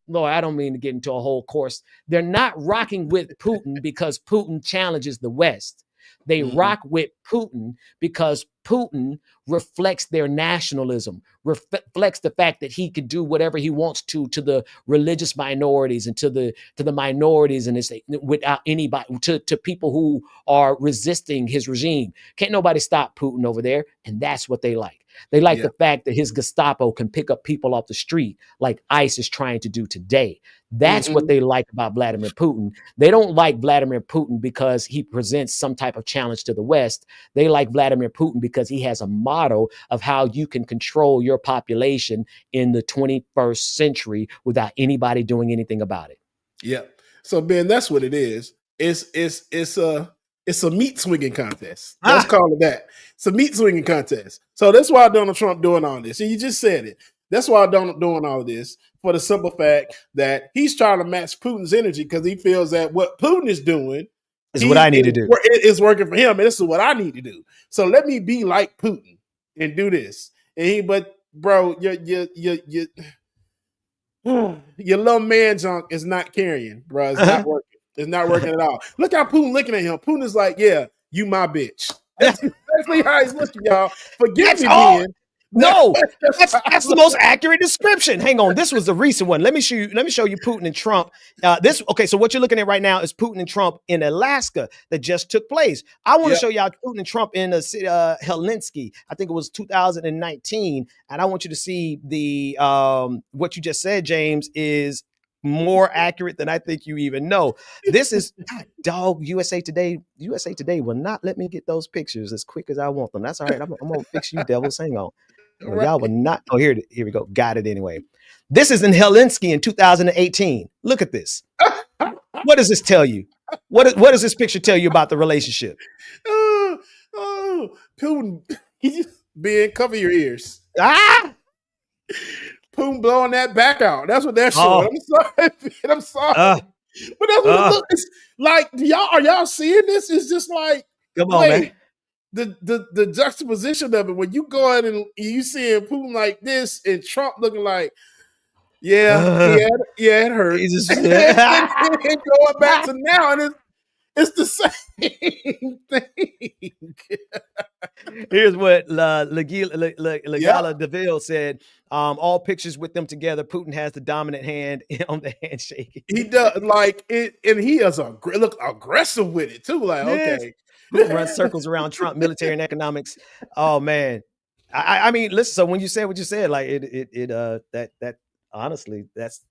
Lord, I don't mean to get into a whole course. They're not rocking with Putin because Putin challenges the West. They rock with Putin because Putin reflects their nationalism, reflects the fact that he could do whatever he wants to the religious minorities and to the minorities and without anybody, to people who are resisting his regime. Can't nobody stop Putin over there. And that's what they like. They like the fact that his Gestapo can pick up people off the street like ICE is trying to do today. That's what they like about Vladimir Putin. They don't like Vladimir Putin because he presents some type of challenge to the West. They like Vladimir Putin because he has a model of how you can control your population in the 21st century without anybody doing anything about it. Yeah. So Ben, that's what it is. It's a meat swinging contest. Let's call it that. It's a meat swinging contest. So that's why Donald Trump doing all this. And you just said it. That's why Donald doing all this, for the simple fact that he's trying to match Putin's energy because he feels that what Putin is doing is what I need to do. It is working for him, and this is what I need to do. So let me be like Putin and do this. But bro, your little man junk is not carrying, bro. It's not working. It's not working at all. Look how Putin looking at him. Putin is like, yeah, you my bitch. That's exactly how he's looking, y'all. Forgive me, man. No, that's the most accurate description. Hang on, this was the recent one. Let me show you Putin and Trump. So what you're looking at right now is Putin and Trump in Alaska that just took place. I want to show y'all Putin and Trump in the city Helsinki. I think it was 2019, and I want you to see the what you just said, James, is more accurate than I think you even know. This is dog. USA Today will not let me get those pictures as quick as I want them. That's all right. I'm gonna fix you, devils. Hang on. Y'all will not. Oh, here we go. Got it anyway. This is in Helsinki in 2018. Look at this. What does this tell you? What does this picture tell you about the relationship? Putin, he just being cover your ears. Ah, Putin blowing that back out. That's what they're showing. Oh. I'm sorry, man, I'm sorry. But that's what it Uh. looks like. Are y'all seeing this? It's just like, come on, man. the juxtaposition of it when you go in and you seeing Putin like this and Trump looking like, yeah, it hurts. Jesus. And going back to now, and it's the same thing. Here's what Legala DeVille said. All pictures with them together, Putin has the dominant hand on the handshake. He does like it, and he is look aggressive with it too. Like, Yes. okay, Putin runs circles around Trump, military and economics. Oh man, I mean, listen. So when you said what you said, like that honestly, that's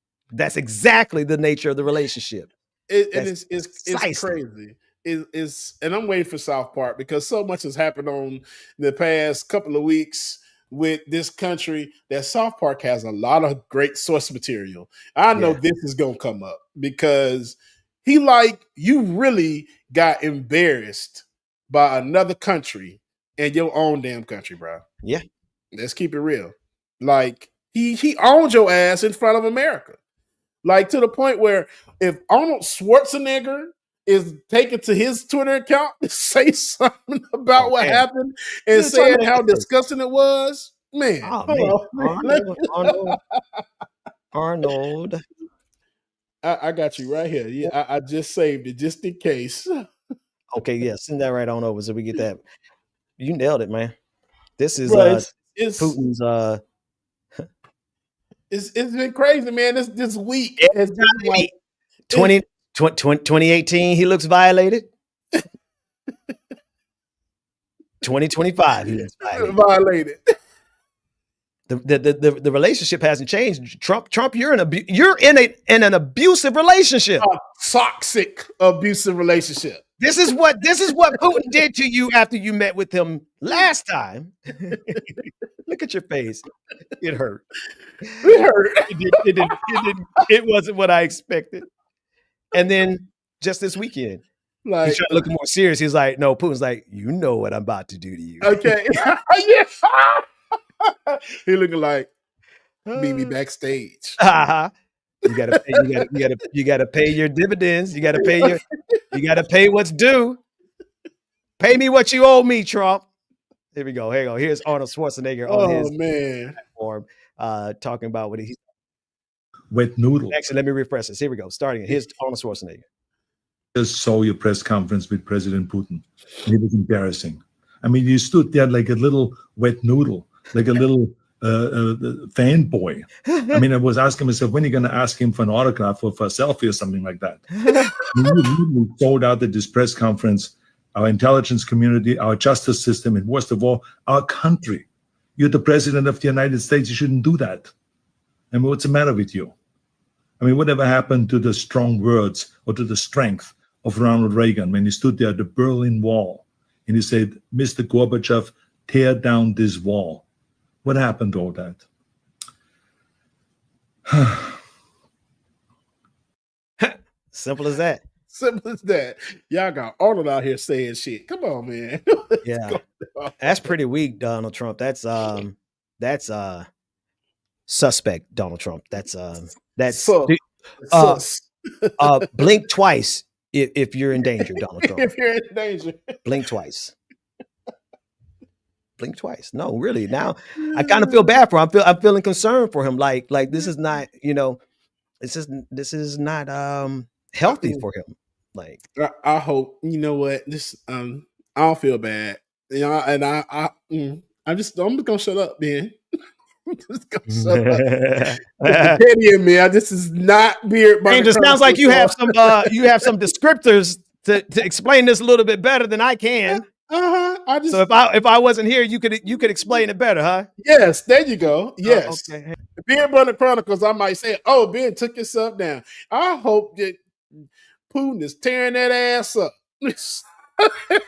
exactly the nature of the relationship. It's crazy. And I'm waiting for South Park because so much has happened on the past couple of weeks with this country that South Park has a lot of great source material. I know this is gonna come up because you really got embarrassed by another country in your own damn country, bro. Yeah. Let's keep it real. Like he owned your ass in front of America. Like to the point where if Arnold Schwarzenegger is taken to his Twitter account to say something about what happened and saying how disgusting it was, man. Arnold. I got you right here. Yeah, I just saved it just in case. Okay, yeah, send that right on over so we get that. You nailed it, man. This is Bro, it's Putin's it's been crazy, man. This week has been like 2018, he looks violated. 2025, he looks violated. The relationship hasn't changed. Trump, you're in an abusive relationship. A toxic abusive relationship. This is what Putin did to you after you met with him last time. Look at your face. It hurt. It hurt. It wasn't what I expected. And then just this weekend, like, he's trying to look more serious. He's like, no, Putin's like, you know what I'm about to do to you. Okay. Yes. He looking like meet me backstage. You gotta pay your dividends. You gotta pay what's due. Pay me what you owe me, Trump. Here we go. Here you go. Here's Arnold Schwarzenegger on his platform talking about what he's wet noodle. Actually, let me refresh this. Here we go. Starting it. Here's Arnold Schwarzenegger. Just saw your press conference with President Putin. It was embarrassing. I mean, you stood there like a little wet noodle, like a little fanboy. I mean, I was asking myself, when are you going to ask him for an autograph or for a selfie or something like that? You really sold out at this press conference, our intelligence community, our justice system, and worst of all, our country. You're the president of the United States. You shouldn't do that. I mean, what's the matter with you? I mean, whatever happened to the strong words or to the strength of Ronald Reagan when he stood there at the Berlin Wall and he said, Mr. Gorbachev, tear down this wall. What happened to all that? Simple as that. Simple as that. Y'all got Arnold out here saying shit. Come on, man. Yeah. That's pretty weak, Donald Trump. That's suspect, Donald Trump. That's blink twice if you're in danger, Donald Trump. If you're in danger. Blink twice. Blink twice. No, really. Now I kind of feel bad for him. I'm feeling concerned for him. Like this is not, this is not healthy for him. Like I hope, you know what, this I don't feel bad. And I'm just gonna shut up, man. I'm just gonna shut up. The petty in me. This is not beard. It just sounds like you have some descriptors to explain this a little bit better than I can. So if I wasn't here, you could explain it better, huh? Yes, there you go. Yes. Okay. Beard Brother Chronicles, I might say, oh, Ben took yourself down. I hope that Putin is tearing that ass up. Wait a minute.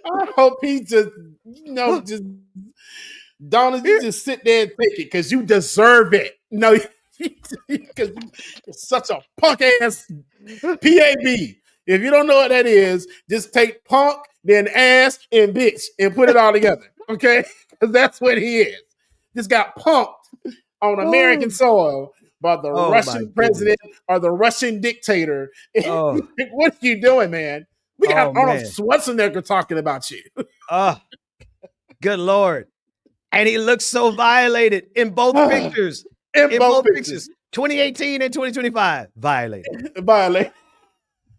I hope he just, Donald, you just sit there and take it because you deserve it. Because you're such a punk ass PAB. If you don't know what that is, just take punk, then ass, and bitch, and put it all together. Okay? Because that's what he is. Just got punked on American soil by the Oh, my Russian president or the Russian dictator. Oh. What are you doing, man? We got Oh, Arnold man. Schwarzenegger talking about you. Oh, good Lord. And he looks so violated in both pictures. In both pictures. 2018 and 2025. Violated.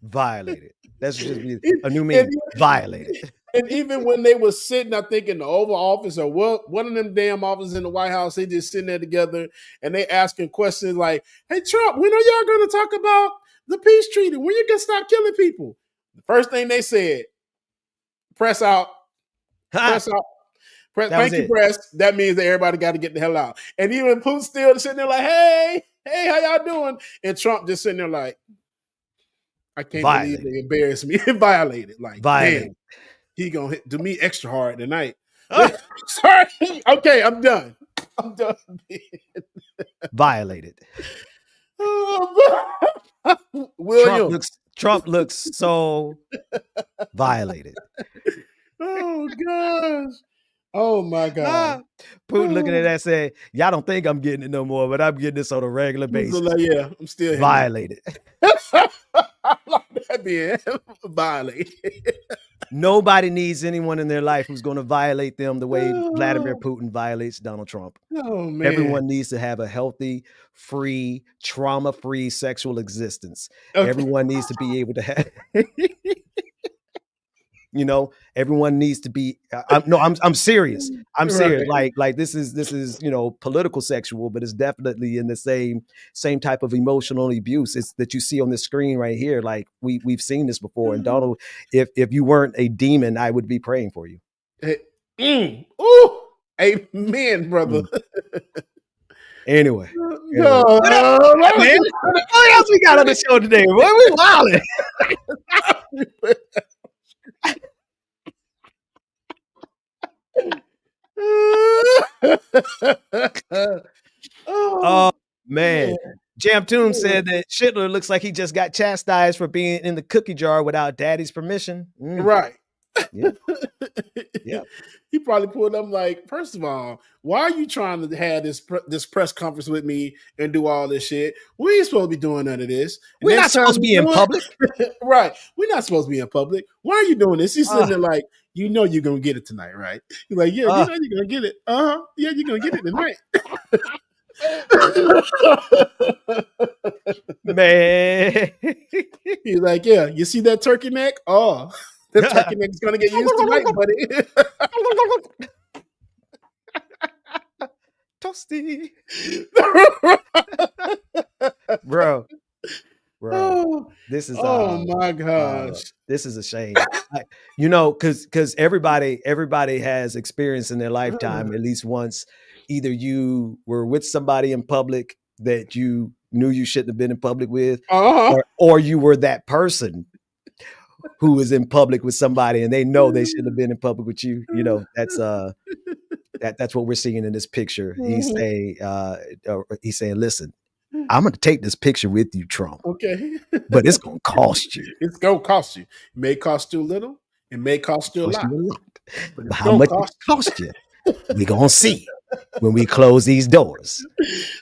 Violated. That's just a new meme. Violated. And even when they were sitting, I think in the Oval Office or one of them damn offices in the White House, they just sitting there together and they asking questions like, "Hey Trump, when are y'all going to talk about the peace treaty? When you can stop killing people?" The first thing they said, "Press out, press out." Thank you, press. That means that everybody got to get the hell out. And even Putin still sitting there like, "Hey, how y'all doing?" And Trump just sitting there like, "I can't believe they embarrassed me." Violated. Like, Violated. damn, he gonna do me extra hard tonight. Sorry. Okay, I'm done. I'm done. Violated. William. Trump looks so violated. Oh gosh. Oh my God. Putin looking at that saying, "Y'all don't think I'm getting it no more, but I'm getting this on a regular basis." Like, yeah, I'm still violated. I like that being violated. Nobody needs anyone in their life who's going to violate them the way Vladimir Putin violates Donald Trump. Oh man. Everyone needs to have a healthy, free, trauma-free sexual existence. Okay. Everyone needs to be able to have everyone needs to be I'm serious. I'm serious. Like this is political sexual, but it's definitely in the same type of emotional abuse. It's that you see on the screen right here. Like we've seen this before. And Donald, if you weren't a demon, I would be praying for you. Ooh, amen, brother. Anyway. What else we got on the show today? Boy, we wilding. Oh man. Jam Toon said that Schindler looks like he just got chastised for being in the cookie jar without daddy's permission. Right. Yeah. Yeah. He probably pulled up like, first of all, why are you trying to have this press conference with me and do all this shit? We ain't supposed to be doing none of this. We're not supposed to be in public. Right. We're not supposed to be in public. Why are you doing this? He's sitting there like, you know you're going to get it tonight, right? He's like, yeah, you know you're going to get it. Uh-huh. Yeah, you're going to get it tonight. Man. He's like, yeah, you see that turkey neck? Oh, the turkey neck is going to get used tonight, buddy. Toasty. Bro, this is oh my gosh, this is a shame. Because everybody has experience in their lifetime at least once. Either you were with somebody in public that you knew you shouldn't have been in public with, or you were that person who was in public with somebody and they know they shouldn't have been in public with you. That's what we're seeing in this picture. He's saying, listen, I'm going to take this picture with you, Trump. Okay. But it's going to cost you. It's going to cost you. It may cost you a little. It may cost you a lot. But how much it cost you? We're going to see when we close these doors.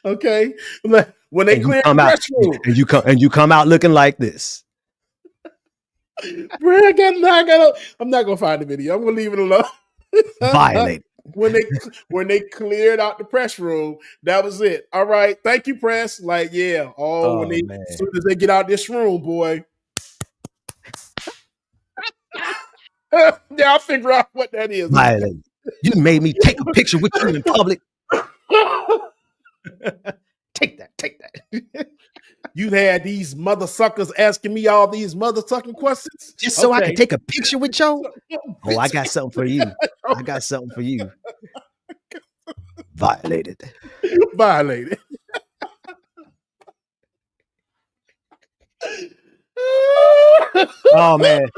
Okay. When they clear the restroom. And you come out looking like this. Bro, I'm not going to find the video. I'm going to leave it alone. Violate. When they cleared out the press room, that was it. All right, thank you, press. Like, yeah. As soon as they get out this room, boy. Yeah, I'll figure out what that is. Violate. You made me take a picture with you in public. Take that. You had these mother suckers asking me all these mother sucking questions just so I can take a picture with you. Oh, I got something for you. Violated. Oh man.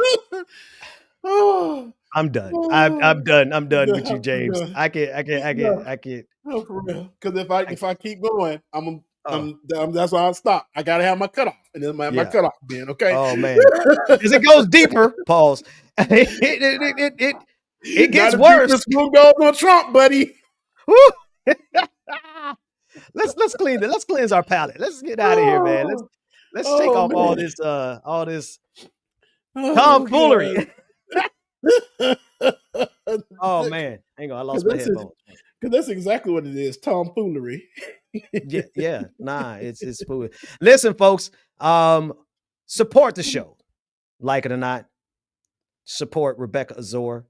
I'm done. I'm done. I'm done with you, James. I can't. No, for real. Because if I keep going, I'm That's why I stop. I gotta have my cutoff, and then my cutoff bin. Okay. Oh man, because it goes deeper. Pause. It gets worse. The spoon goes on Trump, buddy. Let's clean it. Let's cleanse our palate. Let's get out of here, man. Let's take off all this tomfoolery. Oh man, hang on, I lost my headphones. Because that's exactly what it is, tomfoolery. Nah, it's food. Listen, folks, support the show, like it or not. Support Rebecca Azor.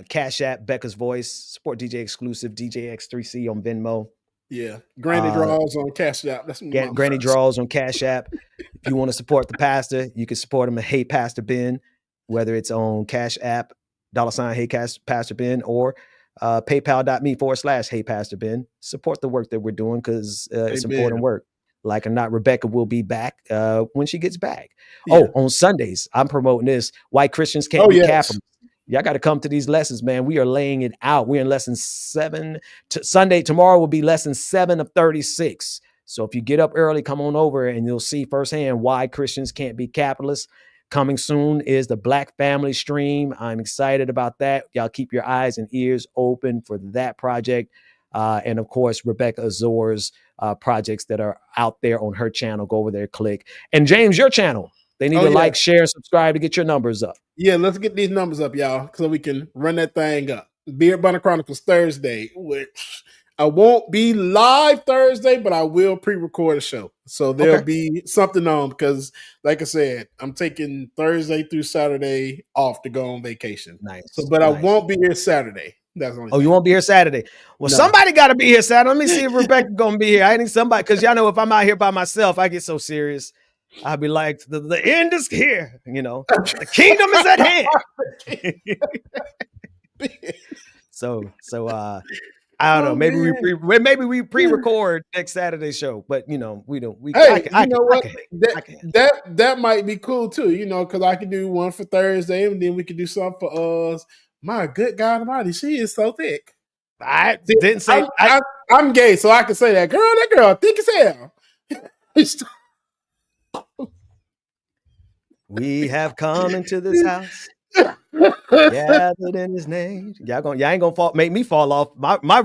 Cash App, Becca's Voice. Support DJ Exclusive, DJX3C on Venmo. Yeah, Granny Draws on Cash App. That's Granny Draws on Cash App. If you want to support the pastor, you can support him at Hey Pastor Ben, whether it's on Cash App, $ Hey Pastor Ben, or PayPal.me/Hey Pastor Ben. Support the work that we're doing because it's important work. Like or not, Rebecca will be back when she gets back. Yeah. Oh, on Sundays, I'm promoting this. White Christians can't be capitalists. Y'all got to come to these lessons, man. We are laying it out. We're in lesson 7. Sunday, tomorrow will be lesson 7 of 36. So if you get up early, come on over and you'll see firsthand why Christians can't be capitalists. Coming soon is the Black Family Stream. I'm excited about that. Y'all keep your eyes and ears open for that project. And of course, Rebecca Azor's projects that are out there on her channel. Go over there, click. And James, your channel. They need to like, share, and subscribe to get your numbers up. Yeah, let's get these numbers up, y'all, so we can run that thing up. Beard Bunny Chronicles Thursday, which I won't be live Thursday, but I will pre-record a show. So there'll be something on because, like I said, I'm taking Thursday through Saturday off to go on vacation. Nice. So, but I won't be here Saturday. That's only you won't be here Saturday. Well, somebody got to be here Saturday. Let me see if Rebecca gonna be here. I need somebody because y'all know if I'm out here by myself, I get so serious. I'll be like, the end is here, you know, the kingdom is at hand. So I don't know. Maybe we pre-record next Saturday's show, but you know, we don't. That might be cool too, you know, because I could do one for Thursday and then we could do something for us. My good God Almighty, she is so thick. I didn't say I'm gay, so I can say that. That girl thick as hell. We have come into this house, gathered in His name. Y'all ain't gonna make me fall off. My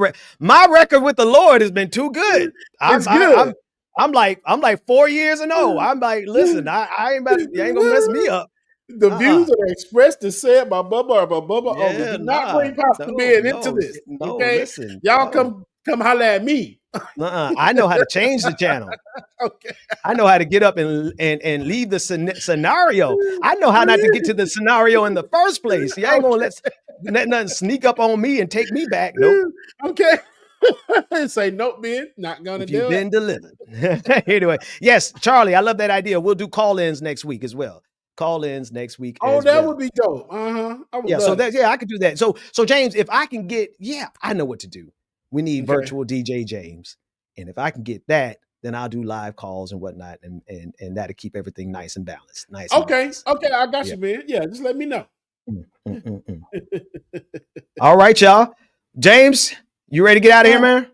record with the Lord has been too good. I'm like 4 years and old. I'm like, listen, I ain't about. You ain't gonna mess me up. The views that are expressed and said by Bubba do not bring Pastor Ben into this. Okay, y'all come holler at me. I know how to change the channel. Okay. I know how to get up and leave the scenario. I know how not to get to the scenario in the first place. You ain't gonna let nothing sneak up on me and take me back. Nope. Okay. Say nope, Ben. Not gonna do it. You've been delivered. Anyway, yes, Charlie, I love that idea. We'll do call-ins next week as well. Call-ins next week. Oh, that would be dope. I could do that. So James, if I can get, I know what to do. We need virtual DJ James. And if I can get that, then I'll do live calls and whatnot. And that'll keep everything nice and balanced. Okay, I got you, man. Yeah, just let me know. All right, y'all. James, you ready to get out of here, man?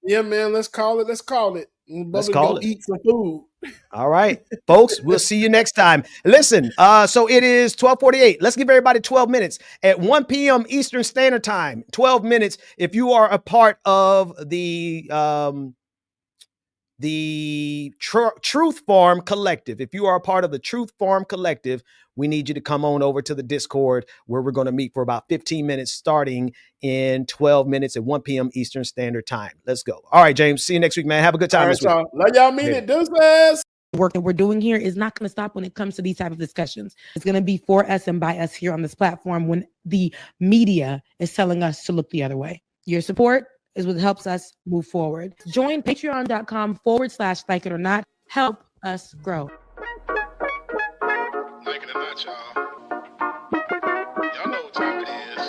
Yeah, man. Let's call it. Let's call it. Eat some food. All right, folks, we'll see you next time. Listen, so it is 12:48. Let's give everybody 12 minutes at 1 p.m. Eastern Standard Time. 12 minutes. If you are a part of the Truth Farm Collective, we need you to come on over to the Discord where we're going to meet for about 15 minutes starting in 12 minutes at 1 p.m. Eastern Standard Time. Let's go. All right, James. See you next week, man. Have a good time this week. Love y'all. Mean it. Deuces. Work that we're doing here is not going to stop when it comes to these type of discussions. It's going to be for us and by us here on this platform when the media is telling us to look the other way. Your support is what helps us move forward. Join patreon.com/like it or not. Help us grow. Like it or not, y'all. Y'all know what time it is.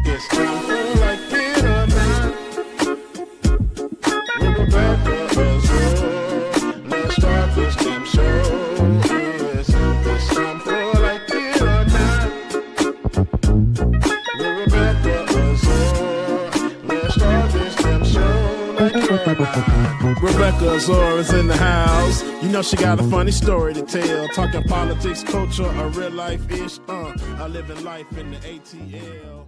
It's time for like it or not. We're about to let's start this damn show. Yes, it's time for like it or not. We're about to let's start this damn show. Rebecca Azor in the house. You know she got a funny story to tell. Talking politics, culture, or real life ish. I live in life in the ATL.